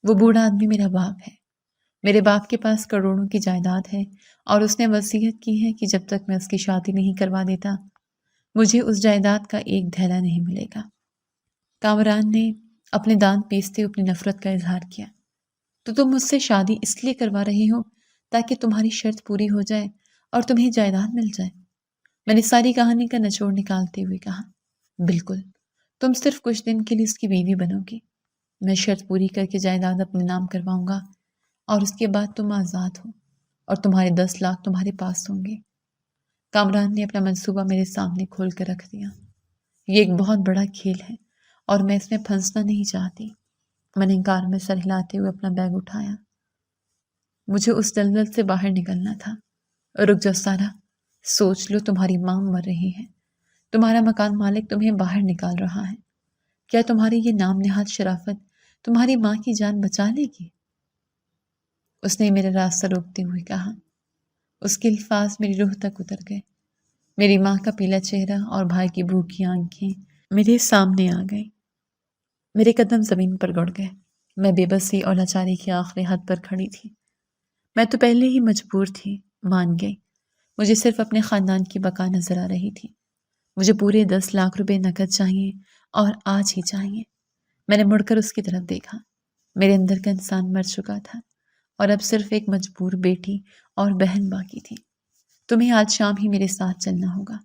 وہ بوڑھا آدمی میرا باپ ہے، میرے باپ کے پاس کروڑوں کی جائیداد ہے اور اس نے وصیت کی ہے کہ جب تک میں اس کی شادی نہیں کروا دیتا مجھے اس جائیداد کا ایک دھیلا نہیں ملے گا۔ کامران نے اپنے دانت پیستے اپنی نفرت کا اظہار کیا۔ تو تم مجھ سے شادی اس لیے کروا رہی ہو تاکہ تمہاری شرط پوری ہو جائے اور تمہیں جائیداد مل جائے؟ میں نے ساری کہانی کا نچوڑ نکالتے ہوئے کہا، بالکل، تم صرف کچھ دن کے لیے اس کی بیوی بنو گی، میں شرط پوری کر کے جائیداد اپنے نام کرواؤں گا اور اس کے بعد تم آزاد ہو اور تمہارے 10 لاکھ تمہارے پاس ہوں گے۔ کامران نے اپنا منصوبہ میرے سامنے کھول کر رکھ دیا۔ یہ ایک بہت بڑا کھیل ہے اور میں اس میں پھنسنا نہیں چاہتی۔ میں نے کار میں سر ہلاتے ہوئے اپنا بیگ اٹھایا۔ مجھے اس دلدل سے باہر نکلنا تھا۔ رک جاؤ سارا، سوچ لو، تمہاری ماں مر رہی ہے، تمہارا مکان مالک تمہیں باہر نکال رہا ہے، کیا تمہاری یہ نام نہاد شرافت تمہاری ماں کی جان بچا لے گی؟ اس نے میرا راستہ روکتے ہوئے کہا۔ اس کے الفاظ میری روح تک اتر گئے۔ میری ماں کا پیلا چہرہ اور بھائی کی بھوکی آنکھیں میرے سامنے آ گئی۔ میرے قدم زمین پر گڑ گئے۔ میں بے بسی اور لاچاری کی آخری حد پر کھڑی تھی۔ میں تو پہلے ہی مجبور تھی، مان گئی۔ مجھے صرف اپنے خاندان کی بقا نظر آ رہی تھی۔ مجھے پورے 10 لاکھ روپے نقد چاہیے اور آج ہی چاہیے۔ میں نے مڑ کر اس کی طرف دیکھا۔ میرے اندر کا انسان مر چکا تھا اور اب صرف ایک مجبور بیٹی اور بہن باقی تھی۔ تمہیں آج شام ہی میرے ساتھ چلنا ہوگا۔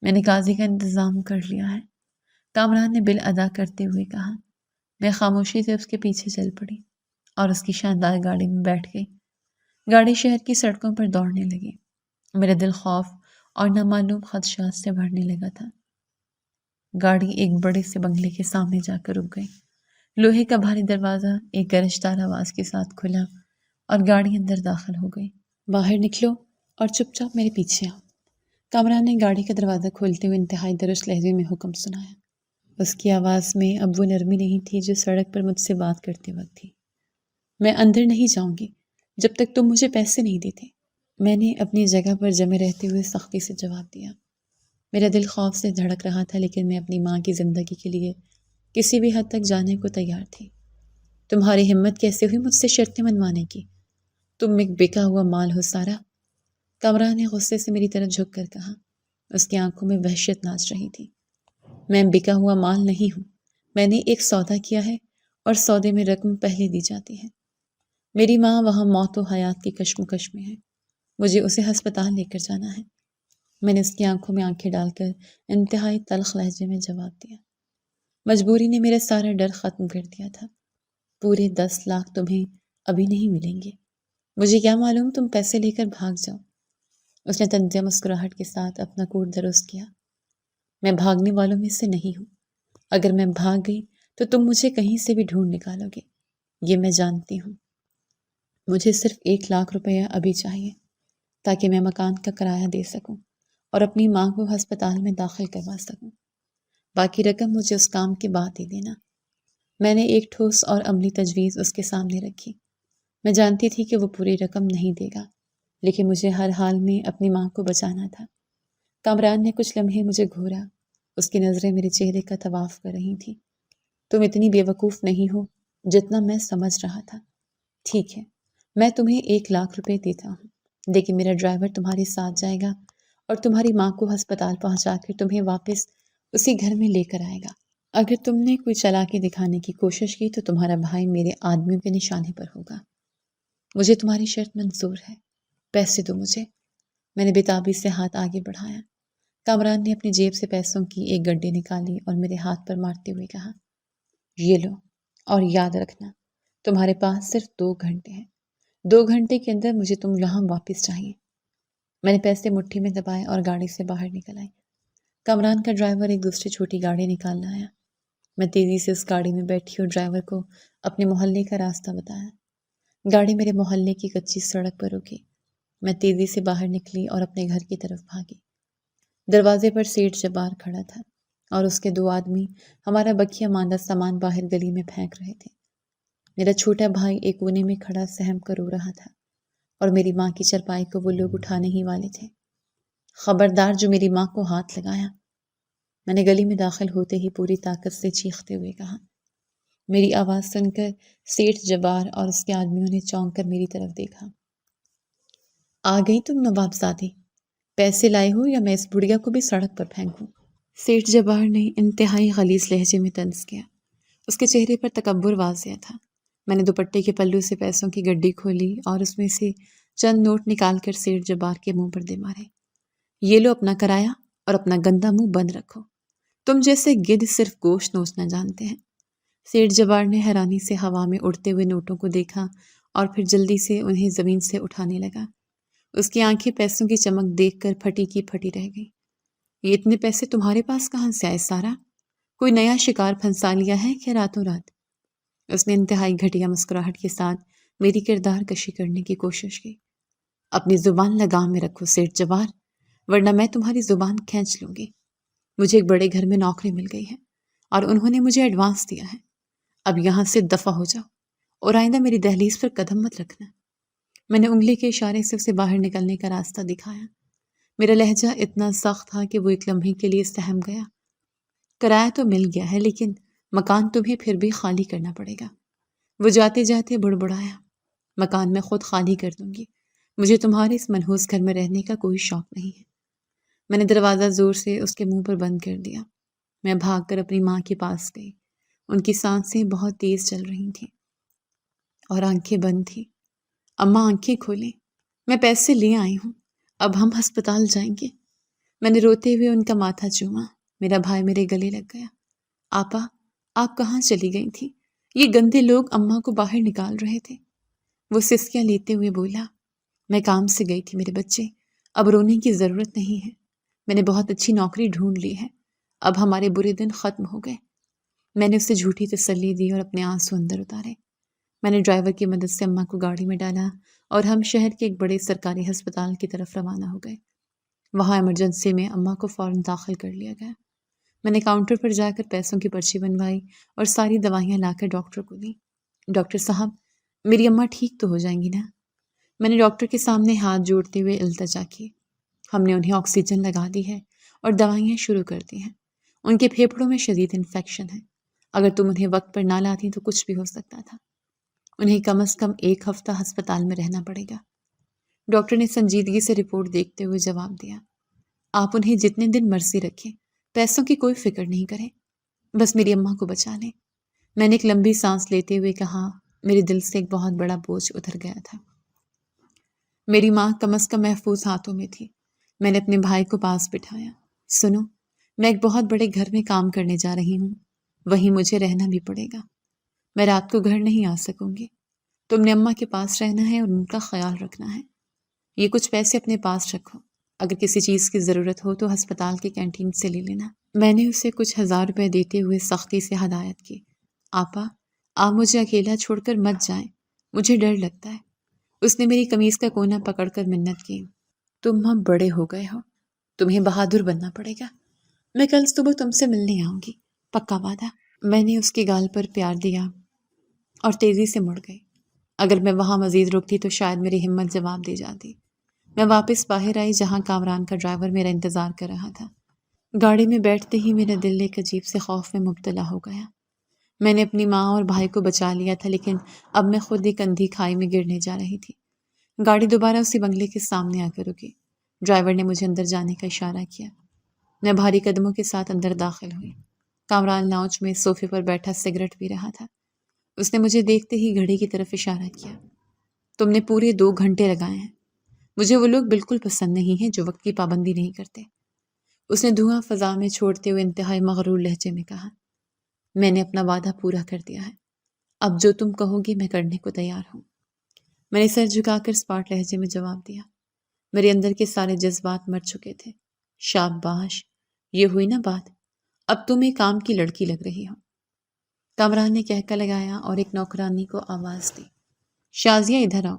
میں نے قاضی کا انتظام کر لیا ہے، کامران نے بل ادا کرتے ہوئے کہا۔ میں خاموشی سے اس کے پیچھے چل پڑی اور اس کی شاندار گاڑی میں بیٹھ گئی۔ گاڑی شہر کی سڑکوں پر دوڑنے لگی۔ میرا دل خوف اور نامعلوم خدشات سے بھرنے لگا تھا۔ گاڑی ایک بڑے سے بنگلے کے سامنے جا کر رک گئی۔ لوہے کا بھاری دروازہ ایک گرجدار آواز کے ساتھ کھلا اور گاڑی اندر داخل ہو گئی۔ باہر نکلو اور چپ چاپ میرے پیچھے آؤ، کامران نے گاڑی کا دروازہ کھولتے ہوئے انتہائی درست لہجے میں حکم سنایا۔ اس کی آواز میں اب وہ نرمی نہیں تھی جو سڑک پر مجھ سے بات کرتے وقت تھی۔ میں اندر نہیں جاؤں گی جب تک تم مجھے پیسے نہیں دیتے، میں نے اپنی جگہ پر جمے رہتے ہوئے سختی سے جواب دیا۔ میرا دل خوف سے دھڑک رہا تھا، لیکن میں اپنی ماں کی زندگی کے لیے کسی بھی حد تک جانے کو تیار تھی۔ تمہاری ہمت کیسے ہوئی مجھ سے شرطیں منوانے کی؟ تم ایک بکا ہوا مال ہو سارا، کامران نے غصے سے میری طرف جھک کر کہا۔ اس کی آنکھوں میں وحشت ناچ رہی تھی۔ میں بکا ہوا مال نہیں ہوں، میں نے ایک سودا کیا ہے اور سودے میں رقم پہلے دی جاتی ہے۔ میری ماں وہاں موت و حیات کی کشمکش میں ہے، مجھے اسے ہسپتال لے کر جانا ہے۔ میں نے اس کی آنکھوں میں آنکھیں ڈال کر انتہائی تلخ لہجے میں جواب دیا۔ مجبوری نے میرا سارا ڈر ختم کر دیا تھا۔ پورے 10 لاکھ تمہیں ابھی نہیں ملیں گے، مجھے کیا معلوم تم پیسے لے کر بھاگ جاؤ۔ اس نے طنزیہ مسکراہٹ کے ساتھ اپنا کوٹ درست کیا۔ میں بھاگنے والوں میں سے نہیں ہوں، اگر میں بھاگ گئی تو تم مجھے کہیں سے بھی ڈھونڈ نکالو گے، یہ میں جانتی ہوں۔ مجھے صرف 1 لاکھ روپیہ ابھی چاہیے تاکہ میں مکان کا کرایہ دے سکوں اور اپنی ماں کو ہسپتال میں داخل کروا سکوں۔ باقی رقم مجھے اس کام کے بعد ہی دینا۔ میں نے ایک ٹھوس اور عملی تجویز اس کے سامنے رکھی۔ میں جانتی تھی کہ وہ پوری رقم نہیں دے گا، لیکن مجھے ہر حال میں اپنی ماں کو بچانا تھا۔ کامران نے کچھ لمحے مجھے گھورا، اس کی نظریں میرے چہرے کا طواف کر رہی تھیں۔ تم اتنی بے وقوف نہیں ہو جتنا میں سمجھ رہا تھا۔ ٹھیک ہے، میں تمہیں 1 لاکھ روپے دیتا ہوں، لیکن میرا ڈرائیور تمہارے ساتھ جائے گا اور تمہاری ماں کو ہسپتال پہنچا کر تمہیں واپس اسی گھر میں لے کر آئے گا۔ اگر تم نے کوئی چالاکی دکھانے کی کوشش کی تو تمہارا بھائی میرے آدمیوں کے نشانے پر ہوگا۔ مجھے تمہاری شرط منظور ہے، پیسے دو مجھے۔ میں نے بےتابی سے ہاتھ آگے بڑھایا۔ کامران نے اپنی جیب سے پیسوں کی ایک گڈی نکالی اور میرے ہاتھ پر مارتے ہوئے کہا، یہ لو اور یاد رکھنا تمہارے پاس صرف 2 گھنٹے ہیں، 2 گھنٹے کے اندر مجھے تم یہاں واپس چاہیے۔ میں نے پیسے مٹھی میں دبائے اور گاڑی سے باہر نکل آئی۔ کامران کا ڈرائیور ایک دوسری چھوٹی گاڑی نکال لایا۔ میں تیزی سے اس گاڑی میں بیٹھی اور ڈرائیور کو اپنے محلے کا راستہ بتایا۔ گاڑی میرے محلے کی کچی سڑک پر رکی۔ میں تیزی سے باہر نکلی اور اپنے گھر کی طرف بھاگی۔ دروازے پر سیٹھ جبار کھڑا تھا اور اس کے 2 آدمی ہمارا بقیہ ماندہ سامان باہر گلی میں پھینک رہے تھے۔ میرا چھوٹا بھائی ایک کونے میں کھڑا سہم کر رو رہا تھا اور میری ماں کی چرپائی کو وہ لوگ اٹھانے ہی والے تھے۔ خبردار جو میری ماں کو ہاتھ لگایا، میں نے گلی میں داخل ہوتے ہی پوری طاقت سے چیختے ہوئے کہا۔ میری آواز سن کر سیٹھ جبار اور اس کے آدمیوں نے چونک کر میری طرف دیکھا۔ آ گئی تم نواب زادی، پیسے لائے ہو یا میں اس بڑھیا کو بھی سڑک پر پھینکوں؟ سیٹھ جبار نے انتہائی غلیظ لہجے میں طنز کیا۔ اس کے چہرے پر تکبر واضح تھا۔ میں نے دوپٹے کے پلو سے پیسوں کی گڈی کھولی اور اس میں سے چند نوٹ نکال کر سیٹھ جبار کے منہ پر دے مارے۔ یہ لو اپنا کرایہ اور اپنا گندا منہ بند رکھو، تم جیسے گدھ صرف گوشت نوچنا جانتے ہیں۔ سیٹھ جبار نے حیرانی سے ہوا میں اڑتے ہوئے نوٹوں کو دیکھا اور پھر جلدی سے انہیں زمین سے اٹھانے لگا۔ اس کی آنکھیں پیسوں کی چمک دیکھ کر پھٹی کی پھٹی رہ گئی۔ یہ اتنے پیسے تمہارے پاس کہاں سے آئے سارا؟ کوئی نیا شکار پھنسا لیا ہے کیا راتوں رات؟ اس نے انتہائی گھٹیا مسکراہٹ کے ساتھ میری کردار کشی کرنے کی کوشش کی۔ اپنی زبان لگام میں رکھو سیٹھ جبار، ورنہ میں تمہاری زبان کھینچ لوں گی۔ مجھے ایک بڑے گھر میں نوکری مل گئی ہے اور انہوں نے مجھے ایڈوانس دیا ہے۔ اب یہاں سے دفع ہو جاؤ اور آئندہ میری دہلیز پر قدم مت رکھنا۔ میں نے انگلی کے اشارے سے اسے باہر نکلنے کا راستہ دکھایا۔ میرا لہجہ اتنا سخت تھا کہ وہ ایک لمحے کے لیے سہم گیا۔ کرایہ تو مل گیا ہے، لیکن مکان تمہیں پھر بھی خالی کرنا پڑے گا۔ وہ جاتے جاتے بڑبڑایا، مکان میں خود خالی کر دوں گی، مجھے تمہارے اس منحوس گھر میں رہنے کا کوئی شوق نہیں ہے۔ میں نے دروازہ زور سے اس کے منہ پر بند کر دیا۔ میں بھاگ کر اپنی ماں کے پاس گئی۔ ان کی سانسیں بہت تیز چل رہی تھیں اور آنکھیں بند تھیں۔ اماں آنکھیں کھولیں، میں پیسے لے آئی ہوں، اب ہم ہسپتال جائیں گے۔ میں نے روتے ہوئے ان کا ماتھا چوما۔ میرا بھائی میرے گلے لگ گیا۔ آپا، آپ کہاں چلی گئی تھی؟ یہ گندے لوگ اماں کو باہر نکال رہے تھے۔ وہ سسکیاں لیتے ہوئے بولا، میں کام سے گئی تھی میرے بچے، اب رونے کی ضرورت نہیں ہے۔ میں نے بہت اچھی نوکری ڈھونڈ لی ہے، اب ہمارے برے دن ختم ہو گئے۔ میں نے اسے جھوٹی تسلی دی اور اپنے آنسو اندر اتارے۔ میں نے ڈرائیور کی مدد سے اماں کو گاڑی میں ڈالا اور ہم شہر کے ایک بڑے سرکاری ہسپتال کی طرف روانہ ہو گئے۔ وہاں ایمرجنسی میں اماں کو فوراً داخل کر لیا گیا۔ میں نے کاؤنٹر پر جا کر پیسوں کی پرچی بنوائی اور ساری دوائیاں لا کر ڈاکٹر کو دی۔ ڈاکٹر صاحب، میری اماں ٹھیک تو ہو جائیں گی نا؟ میں نے ڈاکٹر کے سامنے ہاتھ جوڑتے ہوئے التجا کی۔ ہم نے انہیں آکسیجن لگا دی ہے اور دوائیاں شروع کر دی ہیں۔ ان کے پھیپھڑوں میں شدید انفیکشن ہے۔ اگر تم انہیں وقت پر نہ لاتی تو کچھ بھی ہو سکتا تھا۔ انہیں کم از کم 1 ہفتہ ہسپتال میں رہنا پڑے گا۔ ڈاکٹر نے سنجیدگی سے رپورٹ دیکھتے ہوئے جواب دیا، آپ انہیں جتنے دن مرضی رکھیں، پیسوں کی کوئی فکر نہیں کریں، بس میری اماں کو بچا لیں۔ میں نے ایک لمبی سانس لیتے ہوئے کہا، میرے دل سے ایک بہت بڑا بوجھ اتر گیا تھا۔ میری ماں کم از کم محفوظ ہاتھوں میں تھی۔ میں نے اپنے بھائی کو پاس بٹھایا۔ سنو، میں ایک بہت بڑے گھر میں کام کرنے جا رہی ہوں، وہیں مجھے رہنا بھی پڑے گا۔ میں رات کو گھر نہیں آ سکوں گی۔ تم نے اماں کے پاس رہنا ہے اور ان کا خیال رکھنا ہے۔ یہ کچھ پیسے اپنے پاس رکھو، اگر کسی چیز کی ضرورت ہو تو ہسپتال کی کینٹین سے لے لینا۔ میں نے اسے کچھ 1000 روپے دیتے ہوئے سختی سے ہدایت کی، آپا، آپ مجھے اکیلا چھوڑ کر مت جائیں، مجھے ڈر لگتا ہے۔ اس نے میری قمیض کا کونا پکڑ کر منت کی، تم اب بڑے ہو گئے ہو، تمہیں بہادر بننا پڑے گا۔ میں کل صبح تم سے ملنے آؤں گی، پکا وعدہ۔ میں نے اس کی گال پر پیار دیا اور تیزی سے مڑ گئی۔ اگر میں وہاں مزید رکتی تو شاید میری ہمت جواب دے جاتی۔ میں واپس باہر آئی جہاں کامران کا ڈرائیور میرا انتظار کر رہا تھا۔ گاڑی میں بیٹھتے ہی میرا دل ایک عجیب سے خوف میں مبتلا ہو گیا۔ میں نے اپنی ماں اور بھائی کو بچا لیا تھا، لیکن اب میں خود ایک اندھی کھائی میں گرنے جا رہی تھی۔ گاڑی دوبارہ اسی بنگلے کے سامنے آ کر رکی۔ ڈرائیور نے مجھے اندر جانے کا اشارہ کیا۔ میں بھاری قدموں کے ساتھ اندر داخل ہوئی۔ کامران لاؤنج میں صوفے پر بیٹھا سگریٹ پی رہا تھا۔ اس نے مجھے دیکھتے ہی گھڑی کی طرف اشارہ کیا، تم نے پورے 2 گھنٹے لگائے ہیں۔ مجھے وہ لوگ بالکل پسند نہیں ہیں جو وقت کی پابندی نہیں کرتے۔ اس نے دھواں فضا میں چھوڑتے ہوئے انتہائی مغرور لہجے میں کہا، میں نے اپنا وعدہ پورا کر دیا ہے، اب جو تم کہو گی میں کرنے کو تیار ہوں۔ میں نے سر جھکا کر اسپاٹ لہجے میں جواب دیا۔ میرے اندر کے سارے جذبات مر چکے تھے۔ شاباش، یہ ہوئی نا بات، اب تم ایک کام کی لڑکی لگ رہی ہو۔ کامران نے کہکا لگایا اور ایک نوکرانی کو آواز دی، شازیہ ادھر آؤ۔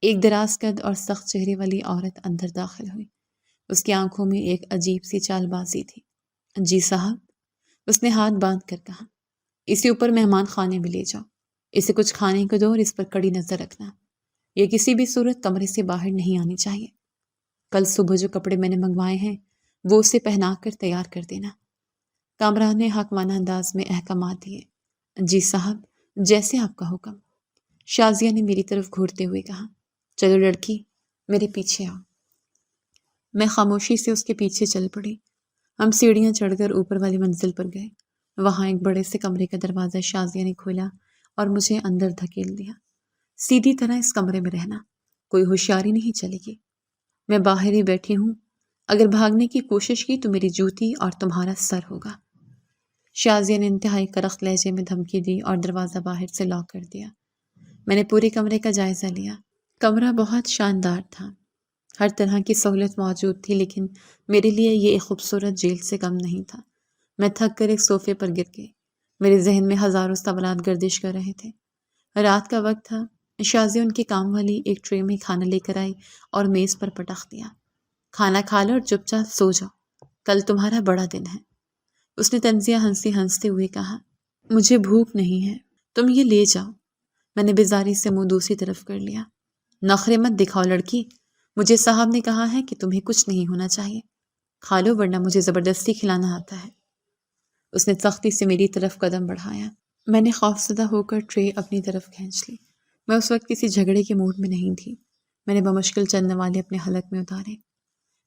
ایک دراز قد اور سخت چہرے والی عورت اندر داخل ہوئی۔ اس کی آنکھوں میں ایک عجیب سی چال بازی تھی۔ جی صاحب، اس نے ہاتھ باندھ کر کہا، اسے اوپر مہمان خانے میں لے جاؤ، اسے کچھ کھانے کو دو اور اس پر کڑی نظر رکھنا۔ یہ کسی بھی صورت کمرے سے باہر نہیں آنی چاہیے۔ کل صبح جو کپڑے میں نے منگوائے ہیں وہ اسے پہنا کر تیار کر دینا۔ کامران نے حاکمانہ انداز میں احکامات دیے۔ جی صاحب، جیسے آپ کا حکم۔ شازیہ نے میری طرف گھورتے ہوئے کہا، چلو لڑکی، میرے پیچھے آؤ۔ میں خاموشی سے اس کے پیچھے چل پڑی۔ ہم سیڑھیاں چڑھ کر اوپر والی منزل پر گئے۔ وہاں ایک بڑے سے کمرے کا دروازہ شازیہ نے کھولا اور مجھے اندر دھکیل دیا۔ سیدھی طرح اس کمرے میں رہنا، کوئی ہوشیاری نہیں چلے گی۔ میں باہر ہی بیٹھی ہوں، اگر بھاگنے کی کوشش کی تو میری جوتی اور تمہارا سر ہوگا۔ شازیہ نے انتہائی کرخت لہجے میں دھمکی دی اور دروازہ باہر سے لاک کر دیا۔ میں نے پورے کمرے کا جائزہ لیا۔ کمرہ بہت شاندار تھا، ہر طرح کی سہولت موجود تھی، لیکن میرے لیے یہ ایک خوبصورت جیل سے کم نہیں تھا۔ میں تھک کر ایک صوفے پر گر گئی۔ میرے ذہن میں ہزاروں سوالات گردش کر رہے تھے۔ رات کا وقت تھا۔ شازیہ ان کی کام والی ایک ٹرے میں کھانا لے کر آئی اور میز پر پٹخ دیا۔ کھانا کھا لو اور چپ چاپ سو جاؤ، کل تمہارا بڑا دن ہے۔ اس نے طنزیہ ہنستے ہوئے کہا، مجھے بھوک نہیں ہے، تم یہ لے جاؤ۔ میں نے بیزاری سے منہ دوسری طرف کر لیا۔ نخرے مت دکھاؤ لڑکی، مجھے صاحب نے کہا ہے کہ تمہیں کچھ نہیں ہونا چاہیے، کھا لو ورنہ مجھے زبردستی کھلانا آتا ہے۔ اس نے سختی سے میری طرف قدم بڑھایا۔ میں نے خوفزدہ ہو کر ٹرے اپنی طرف کھینچ لی۔ میں اس وقت کسی جھگڑے کے موڈ میں نہیں تھی۔ میں نے بمشکل چند نوالے اپنے حلق میں اتارے۔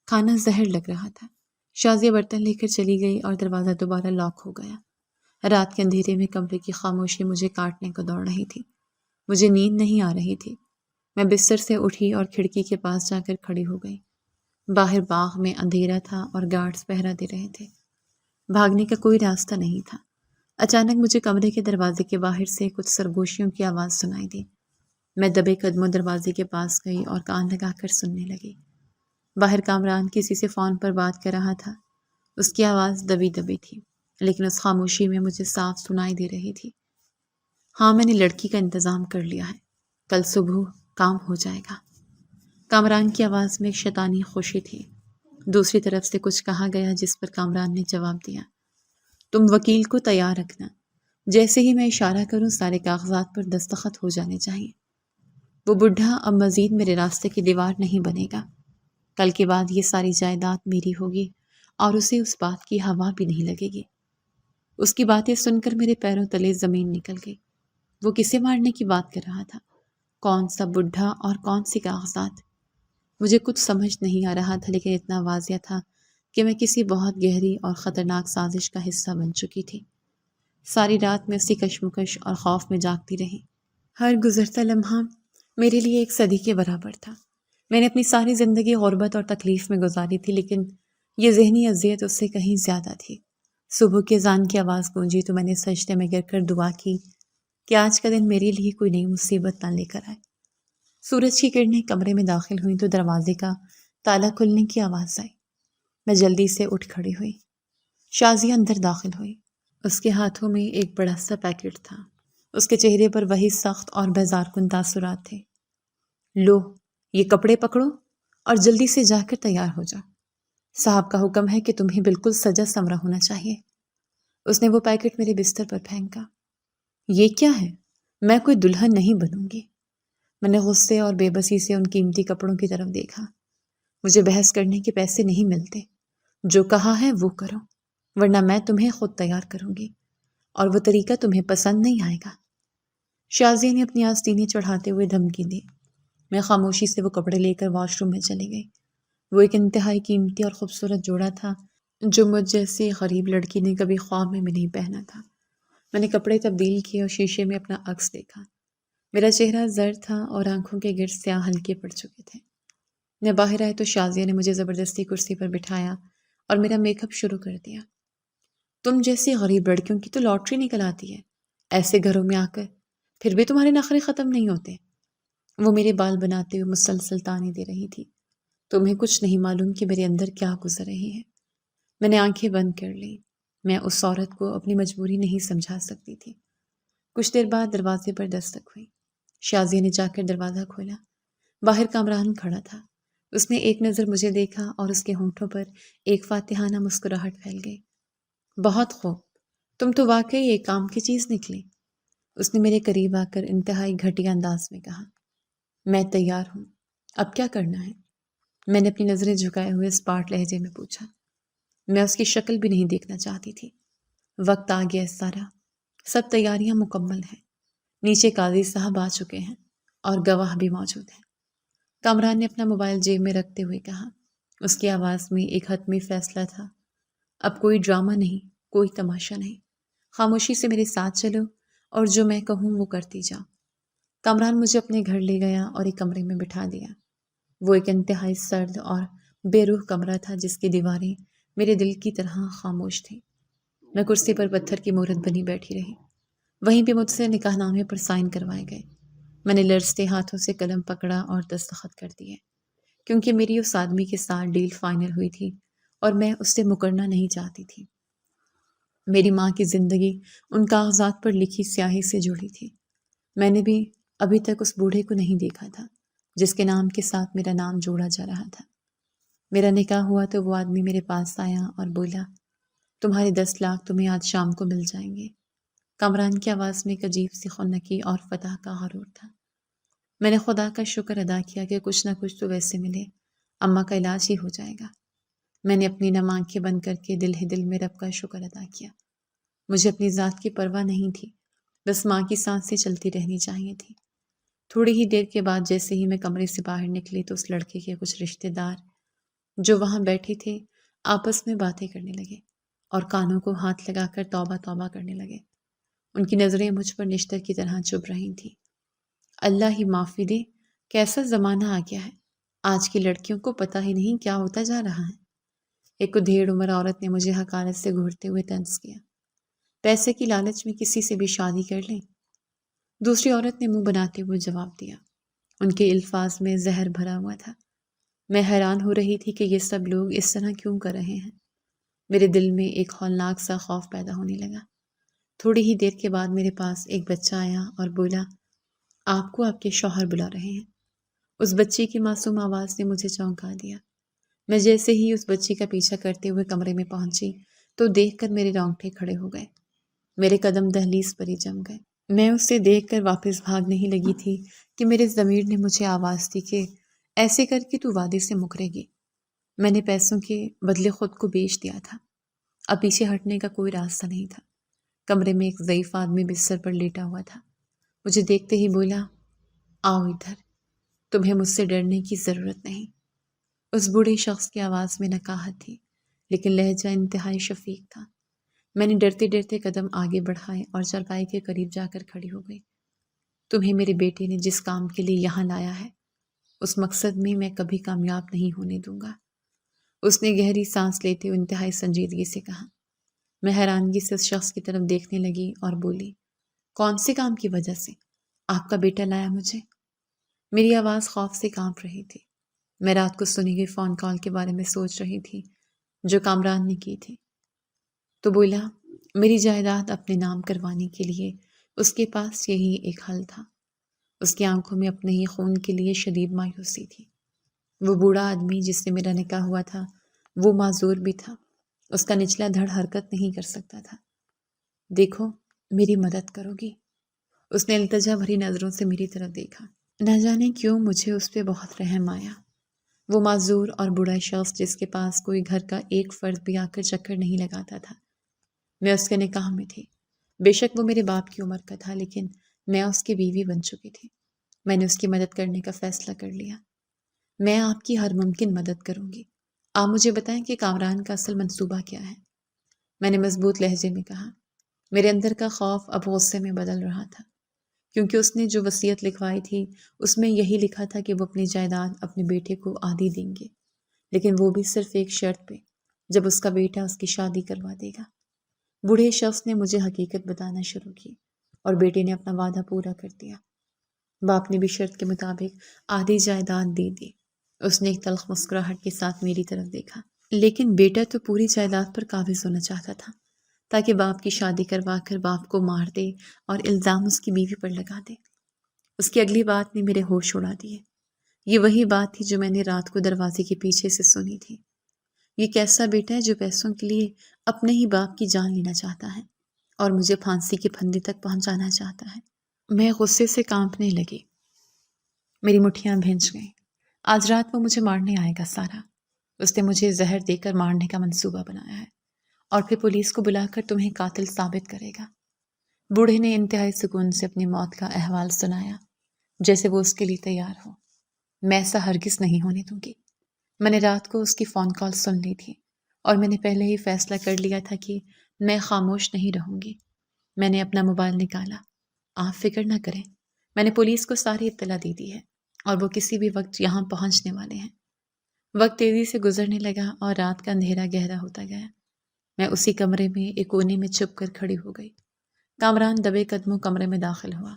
کھانا زہر لگ رہا تھا۔ شازیہ برتن لے کر چلی گئی اور دروازہ دوبارہ لاک ہو گیا۔ رات کے اندھیرے میں کمرے کی خاموشی مجھے کاٹنے کو دوڑ رہی تھی۔ مجھے نیند نہیں آ رہی تھی۔ میں بستر سے اٹھی اور کھڑکی کے پاس جا کر کھڑی ہو گئی۔ باہر باغ میں اندھیرا تھا اور گارڈز پہرا دے رہے تھے۔ بھاگنے کا کوئی راستہ نہیں تھا۔ اچانک مجھے کمرے کے دروازے کے باہر سے کچھ سرگوشیوں کی آواز سنائی دی۔ میں دبے قدموں دروازے کے پاس گئی اور کان لگا کر سننے لگی۔ باہر کامران کسی سے فون پر بات کر رہا تھا۔ اس کی آواز دبی دبی تھی، لیکن اس خاموشی میں مجھے صاف سنائی دے رہی تھی۔ ہاں، میں نے لڑکی کا انتظام کر لیا ہے۔ کل صبح کام ہو جائے گا۔ کامران کی آواز میں ایک شیطانی خوشی تھی۔ دوسری طرف سے کچھ کہا گیا جس پر کامران نے جواب دیا، تم وکیل کو تیار رکھنا۔ جیسے ہی میں اشارہ کروں سارے کاغذات پر دستخط ہو جانے چاہیے۔ وہ بڈھا اب مزید میرے راستے کی دیوار نہیں بنے گا۔ کل کے بعد یہ ساری جائیداد میری ہوگی اور اسے اس بات کی ہوا بھی نہیں لگے گی۔ اس کی باتیں سن کر میرے پیروں تلے زمین نکل گئی۔ وہ کسے مارنے کی بات کر رہا تھا؟ کون سا بڈھا اور کون سی کاغذات؟ مجھے کچھ سمجھ نہیں آ رہا تھا، لیکن اتنا واضح تھا کہ میں کسی بہت گہری اور خطرناک سازش کا حصہ بن چکی تھی۔ ساری رات میں اسی کشمکش اور خوف میں جاگتی رہی۔ ہر گزرتا لمحہ میرے لیے ایک صدی کے برابر تھا۔ میں نے اپنی ساری زندگی غربت اور تکلیف میں گزاری تھی، لیکن یہ ذہنی اذیت اس سے کہیں زیادہ تھی۔ صبح کی اذان کی آواز گونجی تو میں نے سجدے میں گر کر دعا کی کہ آج کا دن میرے لیے کوئی نئی مصیبت نہ لے کر آئے۔ سورج کی کرنیں کمرے میں داخل ہوئیں تو دروازے کا تالا کھلنے کی آواز آئی۔ میں جلدی سے اٹھ کھڑی ہوئی۔ شازیہ اندر داخل ہوئی۔ اس کے ہاتھوں میں ایک بڑا سا پیکٹ تھا۔ اس کے چہرے پر وہی سخت اور بیزار کن تاثرات تھے۔ لو، یہ کپڑے پکڑو اور جلدی سے جا کر تیار ہو جا۔ صاحب کا حکم ہے کہ تمہیں بالکل سجا سمرا ہونا چاہیے۔ اس نے وہ پیکٹ میرے بستر پر پھینکا۔ یہ کیا ہے؟ میں کوئی دلہن نہیں بنوں گی۔ میں نے غصے اور بے بسی سے ان قیمتی کپڑوں کی طرف دیکھا۔ مجھے بحث کرنے کے پیسے نہیں ملتے۔ جو کہا ہے وہ کرو، ورنہ میں تمہیں خود تیار کروں گی، اور وہ طریقہ تمہیں پسند نہیں آئے گا۔ شازیہ نے اپنی آستینیں چڑھاتے ہوئے دھمکی دی۔ میں خاموشی سے وہ کپڑے لے کر واش روم میں چلی گئی۔ وہ ایک انتہائی قیمتی اور خوبصورت جوڑا تھا جو مجھ جیسی غریب لڑکی نے کبھی خواب میں بھی نہیں پہنا تھا۔ میں نے کپڑے تبدیل کیے اور شیشے میں اپنا عکس دیکھا۔ میرا چہرہ زرد تھا اور آنکھوں کے گرد سیاہ ہلکے پڑ چکے تھے۔ میں باہر آئے تو شازیہ نے مجھے زبردستی کرسی پر بٹھایا اور میرا میک اپ شروع کر دیا۔ تم جیسی غریب لڑکیوں کی تو لاٹری نکل آتی ہے، ایسے گھروں میں آ کر پھر بھی تمہارے نخرے ختم نہیں ہوتے۔ وہ میرے بال بناتے ہوئے مسلسل تانے دے رہی تھی۔ تمہیں کچھ نہیں معلوم کہ میرے اندر کیا گزر رہی ہے۔ میں نے آنکھیں بند کر لی۔ میں اس عورت کو اپنی مجبوری نہیں سمجھا سکتی تھی۔ کچھ دیر بعد دروازے پر دستک ہوئی۔ شازیہ نے جا کر دروازہ کھولا۔ باہر کامران کھڑا تھا۔ اس نے ایک نظر مجھے دیکھا اور اس کے ہونٹوں پر ایک فاتحانہ مسکراہٹ پھیل گئی۔ بہت خوب، تم تو واقعی ایک کام کی چیز نکلی۔ اس نے میرے قریب آ کر انتہائی گھٹیا انداز میں کہا۔ میں تیار ہوں، اب کیا کرنا ہے؟ میں نے اپنی نظریں جھکائے ہوئے اسپاٹ لہجے میں پوچھا۔ میں اس کی شکل بھی نہیں دیکھنا چاہتی تھی۔ وقت آ گیا سارا، سب تیاریاں مکمل ہیں۔ نیچے قاضی صاحب آ چکے ہیں اور گواہ بھی موجود ہیں۔ کامران نے اپنا موبائل جیب میں رکھتے ہوئے کہا۔ اس کی آواز میں ایک حتمی فیصلہ تھا۔ اب کوئی ڈرامہ نہیں، کوئی تماشا نہیں۔ خاموشی سے میرے ساتھ چلو اور جو میں کہوں وہ کرتی جاؤ۔ کامران مجھے اپنے گھر لے گیا اور ایک کمرے میں بٹھا دیا۔ وہ ایک انتہائی سرد اور بے روح کمرہ تھا جس کی دیواریں میرے دل کی طرح خاموش تھیں۔ میں کرسی پر پتھر کی مورت بنی بیٹھی رہی۔ وہیں پہ مجھ سے نکاح نامے پر سائن کروائے گئے۔ میں نے لرزتے ہاتھوں سے قلم پکڑا اور دستخط کر دیے، کیونکہ میری اس آدمی کے ساتھ ڈیل فائنل ہوئی تھی اور میں اس سے مکرنا نہیں چاہتی تھی۔ میری ماں کی زندگی ان کاغذات پر لکھی سیاہی سے جڑی تھی۔ میں نے بھی ابھی تک اس بوڑھے کو نہیں دیکھا تھا جس کے نام کے ساتھ میرا نام جوڑا جا رہا تھا۔ میرا نکاح ہوا تو وہ آدمی میرے پاس آیا اور بولا، تمہارے 10 لاکھ تمہیں آج شام کو مل جائیں گے۔ کامران کی آواز میں ایک عجیب سی خنکی اور فتح کا غرور تھا۔ میں نے خدا کا شکر ادا کیا کہ کچھ نہ کچھ تو ویسے ملے، اماں کا علاج ہی ہو جائے گا۔ میں نے اپنی نم آنکھیں بند کر کے دل ہی دل میں رب کا شکر ادا کیا۔ مجھے اپنی ذات کی پرواہ نہیں تھی، بس ماں کی سانسیں چلتی رہنی چاہیے تھی۔ تھوڑی ہی دیر کے بعد جیسے ہی میں کمرے سے باہر نکلی تو اس لڑکے کے کچھ رشتہ دار جو وہاں بیٹھے تھے آپس میں باتیں کرنے لگے اور کانوں کو ہاتھ لگا کر توبہ توبہ کرنے لگے۔ ان کی نظریں مجھ پر نشتر کی طرح چبھ رہی تھیں۔ اللہ ہی معافی دے، کیسا زمانہ آ گیا ہے، آج کی لڑکیوں کو پتہ ہی نہیں کیا ہوتا جا رہا ہے۔ ایک ادھیڑ عمر عورت نے مجھے حقارت سے گھورتے ہوئے طنز کیا۔ پیسے کی لالچ میں کسی سے بھی شادی کر لیں؟ دوسری عورت نے منہ بناتے ہوئے جواب دیا۔ ان کے الفاظ میں زہر بھرا ہوا تھا۔ میں حیران ہو رہی تھی کہ یہ سب لوگ اس طرح کیوں کر رہے ہیں۔ میرے دل میں ایک ہولناک سا خوف پیدا ہونے لگا۔ تھوڑی ہی دیر کے بعد میرے پاس ایک بچہ آیا اور بولا، آپ کو آپ کے شوہر بلا رہے ہیں۔ اس بچی کی معصوم آواز نے مجھے چونکا دیا۔ میں جیسے ہی اس بچی کا پیچھا کرتے ہوئے کمرے میں پہنچی تو دیکھ کر میرے رونگٹے کھڑے ہو گئے۔ میرے قدم دہلیز پر ہی جم گئے۔ میں اسے دیکھ کر واپس بھاگنے ہی لگی تھی کہ میرے ضمیر نے مجھے آواز دی کہ ایسے کر کے تو وعدے سے مکرے گی۔ میں نے پیسوں کے بدلے خود کو بیچ دیا تھا۔ اب پیچھے ہٹنے کا کوئی راستہ نہیں تھا۔ کمرے میں ایک ضعیف آدمی بستر پر لیٹا ہوا تھا۔ مجھے دیکھتے ہی بولا، آؤ ادھر، تمہیں مجھ سے ڈرنے کی ضرورت نہیں۔ اس بوڑھے شخص کی آواز میں نکاہت تھی لیکن لہجہ انتہائی شفیق تھا۔ میں نے ڈرتے ڈرتے قدم آگے بڑھائے اور چارپائی کے قریب جا کر کھڑی ہو گئی۔ تمہیں میرے بیٹے نے جس کام کے لیے یہاں لایا ہے اس مقصد میں کبھی کامیاب نہیں ہونے دوں گا۔ اس نے گہری سانس لیتے ہوئے انتہائی سنجیدگی سے کہا۔ میں حیرانگی سے اس شخص کی طرف دیکھنے لگی اور بولی، کون سے کام کی وجہ سے آپ کا بیٹا لایا مجھے؟ میری آواز خوف سے کانپ رہی تھی۔ میں رات کو سنی ہوئی فون کال کے بارے میں سوچ رہی تھی جو کامران نے کی تھی۔ تو بولا، میری جائیداد اپنے نام کروانے کے لیے اس کے پاس یہی ایک حل تھا۔ اس کی آنکھوں میں اپنے ہی خون کے لیے شدید مایوسی تھی۔ وہ بوڑھا آدمی جس سے میرا نکاح ہوا تھا وہ معذور بھی تھا۔ اس کا نچلا دھڑ حرکت نہیں کر سکتا تھا۔ دیکھو، میری مدد کرو گی؟ اس نے التجا بھری نظروں سے میری طرف دیکھا۔ نہ جانے کیوں مجھے اس پہ بہت رحم آیا۔ وہ معذور اور بوڑھا شخص جس کے پاس کوئی گھر کا ایک فرد بھی آ کر چکر نہیں لگاتا تھا۔ میں اس کے نکاح میں تھی۔ بے شک وہ میرے باپ کی عمر کا تھا لیکن میں اس کی بیوی بن چکی تھی۔ میں نے اس کی مدد کرنے کا فیصلہ کر لیا۔ میں آپ کی ہر ممکن مدد کروں گی۔ آپ مجھے بتائیں کہ کامران کا اصل منصوبہ کیا ہے؟ میں نے مضبوط لہجے میں کہا۔ میرے اندر کا خوف اب غصے میں بدل رہا تھا کیونکہ اس نے جو وصیت لکھوائی تھی اس میں یہی لکھا تھا کہ وہ اپنی جائیداد اپنے بیٹے کو آدھی دیں گے، لیکن وہ بھی صرف ایک شرط پہ، جب اس کا بیٹا اس کی شادی کروا دے گا۔ بوڑھے شخص نے مجھے حقیقت بتانا شروع کی اور بیٹے نے اپنا وعدہ پورا کر دیا۔ باپ نے بھی شرط کے مطابق آدھی جائیداد دے دی۔ اس نے ایک تلخ مسکراہٹ کے ساتھ میری طرف دیکھا۔ لیکن بیٹا تو پوری جائیداد پر قابض ہونا چاہتا تھا تاکہ باپ کی شادی کروا کر باپ کو مار دے اور الزام اس کی بیوی پر لگا دے۔ اس کی اگلی بات نے میرے ہوش اڑا دیے۔ یہ وہی بات تھی جو میں نے رات کو دروازے کے پیچھے سے سنی تھی۔ یہ کیسا بیٹا ہے جو پیسوں کے لیے اپنے ہی باپ کی جان لینا چاہتا ہے اور مجھے پھانسی کے پھندے تک پہنچانا چاہتا ہے۔ میں غصے سے کانپنے لگی۔ میری مٹھیاں بھینچ گئیں۔ آج رات وہ مجھے مارنے آئے گا سارا۔ اس نے مجھے زہر دے کر مارنے کا منصوبہ بنایا ہے اور پھر پولیس کو بلا کر تمہیں قاتل ثابت کرے گا۔ بوڑھے نے انتہائی سکون سے اپنی موت کا احوال سنایا جیسے وہ اس کے لیے تیار ہو۔ میں ایسا ہرگز نہیں ہونے دوں گی۔ میں نے رات کو اس کی فون کال سن لی تھی اور میں نے پہلے ہی فیصلہ کر لیا تھا کہ میں خاموش نہیں رہوں گی۔ میں نے اپنا موبائل نکالا۔ آپ فکر نہ کریں، میں نے پولیس کو ساری اطلاع دے دی ہے اور وہ کسی بھی وقت یہاں پہنچنے والے ہیں۔ وقت تیزی سے گزرنے لگا اور رات کا اندھیرا گہرا ہوتا گیا۔ میں اسی کمرے میں ایک کونے میں چھپ کر کھڑی ہو گئی۔ کامران دبے قدموں کمرے میں داخل ہوا۔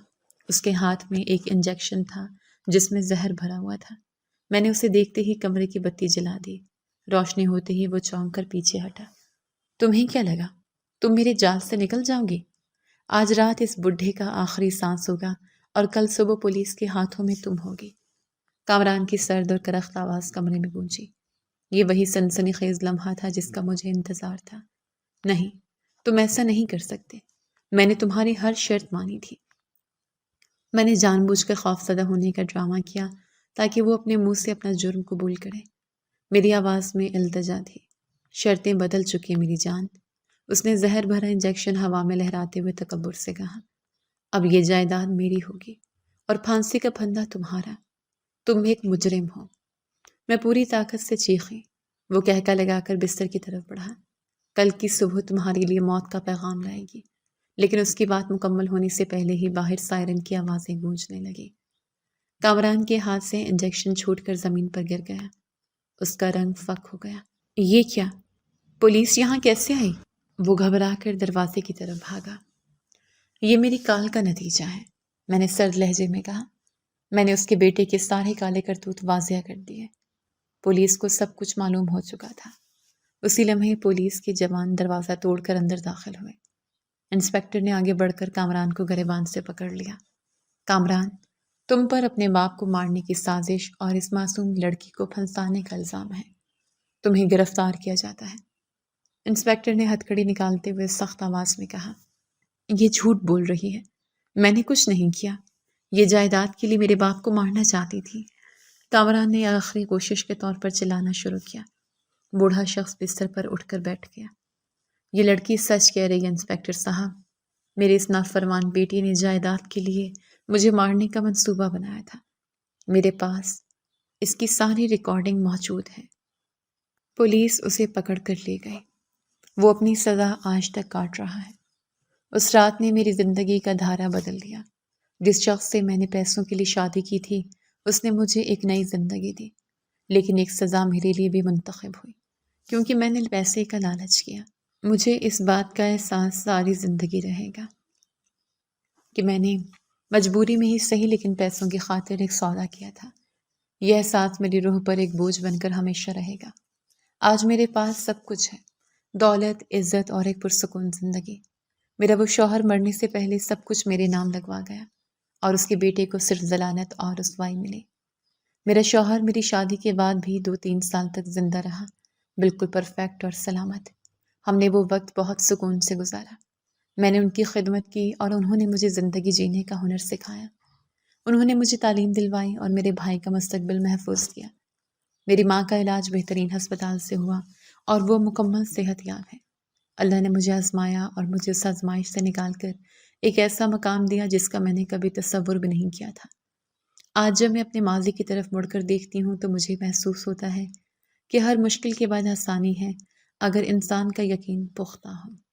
اس کے ہاتھ میں ایک انجیکشن تھا جس میں زہر بھرا ہوا تھا۔ میں نے اسے دیکھتے ہی کمرے کی بتی جلا دی۔ روشنی ہوتے ہی وہ چونک کر پیچھے ہٹا۔ تمہیں کیا لگا تم میرے جال سے نکل جاؤ گی؟ آج رات اس بڈھے کا آخری سانس ہوگا اور کل صبح پولیس کے ہاتھوں میں تم ہوگی۔ کامران کی سرد اور کرخت آواز کمرے میں گونجی۔ یہ وہی سنسنی خیز لمحہ تھا جس کا مجھے انتظار تھا۔ نہیں، تم ایسا نہیں کر سکتے۔ میں نے تمہاری ہر شرط مانی تھی۔ میں نے جان بوجھ کر خوفزدہ ہونے کا ڈرامہ کیا تاکہ وہ اپنے منہ سے اپنا جرم قبول کرے۔ میری آواز میں التجا تھی۔ شرطیں بدل چکی میری جان۔ اس نے زہر بھرا انجیکشن ہوا میں لہراتے ہوئے تکبر سے کہا، اب یہ جائیداد میری ہوگی اور پھانسی کا پھندا تمہارا، تم ایک مجرم ہو۔ میں پوری طاقت سے چیخی۔ وہ کہکا لگا کر بستر کی طرف بڑھا۔ کل کی صبح تمہارے لیے موت کا پیغام لائے گی۔ لیکن اس کی بات مکمل ہونے سے پہلے ہی باہر سائرن کی آوازیں گونجنے لگی۔ کامران کے ہاتھ سے انجیکشن چھوٹ کر زمین پر گر گیا۔ اس کا رنگ فک ہو گیا۔ یہ کیا؟ پولیس یہاں کیسے آئی؟ وہ گھبرا کر دروازے کی طرف بھاگا۔ یہ میری کال کا نتیجہ ہے، میں نے سرد لہجے میں کہا۔ میں نے اس کے بیٹے کے سارے کالے کرتوت واضح کر دیے۔ پولیس کو سب کچھ معلوم ہو چکا تھا۔ اسی لمحے پولیس کے جوان دروازہ توڑ کر اندر داخل ہوئے۔ انسپکٹر نے آگے بڑھ کر کامران کو گریبان سے پکڑ لیا۔ کامران، تم پر اپنے باپ کو مارنے کی سازش اور اس معصوم لڑکی کو پھنسانے کا الزام ہے۔ تمہیں گرفتار کیا جاتا ہے۔ انسپکٹر نے ہتھکڑی نکالتے ہوئے سخت آواز میں کہا۔ یہ جھوٹ بول رہی ہے، میں نے کچھ نہیں کیا۔ یہ جائیداد کے لیے میرے باپ کو مارنا چاہتی تھی۔ کامران نے آخری کوشش کے طور پر چلانا شروع کیا۔ بوڑھا شخص بستر پر اٹھ کر بیٹھ گیا۔ یہ لڑکی سچ کہہ رہی ہے انسپکٹر صاحب، میرے اس نافرمان بیٹی نے جائیداد کے لیے مجھے مارنے کا منصوبہ بنایا تھا۔ میرے پاس اس کی ساری ریکارڈنگ موجود ہے۔ پولیس اسے پکڑ کر لے گئی۔ وہ اپنی سزا آج تک کاٹ رہا ہے۔ اس رات نے میری زندگی کا دھارا بدل دیا۔ جس شخص سے میں نے پیسوں کے لیے شادی کی تھی، اس نے مجھے ایک نئی زندگی دی، لیکن ایک سزا میرے لیے بھی منتخب ہوئی، کیونکہ میں نے پیسے کا لالچ کیا۔ مجھے اس بات کا احساس ساری زندگی رہے گا کہ میں نے مجبوری میں ہی صحیح لیکن پیسوں کی خاطر ایک سودا کیا تھا۔ یہ احساس میری روح پر ایک بوجھ بن کر ہمیشہ رہے گا۔ آج میرے پاس سب کچھ ہے، دولت، عزت اور ایک پرسکون زندگی۔ میرا وہ شوہر مرنے سے پہلے سب کچھ میرے نام لگوا گیا، اور اس کے بیٹے کو صرف ضلالت اور رسوائی ملی۔ میرا شوہر میری شادی کے بعد بھی 2-3 سال تک زندہ رہا، بالکل پرفیکٹ اور سلامت۔ ہم نے وہ وقت بہت سکون سے گزارا۔ میں نے ان کی خدمت کی اور انہوں نے مجھے زندگی جینے کا ہنر سکھایا۔ انہوں نے مجھے تعلیم دلوائی اور میرے بھائی کا مستقبل محفوظ کیا۔ میری ماں کا علاج بہترین ہسپتال سے ہوا اور وہ مکمل صحت یاب ہے۔ اللہ نے مجھے آزمایا اور مجھے اس آزمائش سے نکال کر ایک ایسا مقام دیا جس کا میں نے کبھی تصور بھی نہیں کیا تھا۔ آج جب میں اپنے ماضی کی طرف مڑ کر دیکھتی ہوں تو مجھے محسوس ہوتا ہے کہ ہر مشکل کے بعد آسانی ہے، اگر انسان کا یقین پختہ ہو۔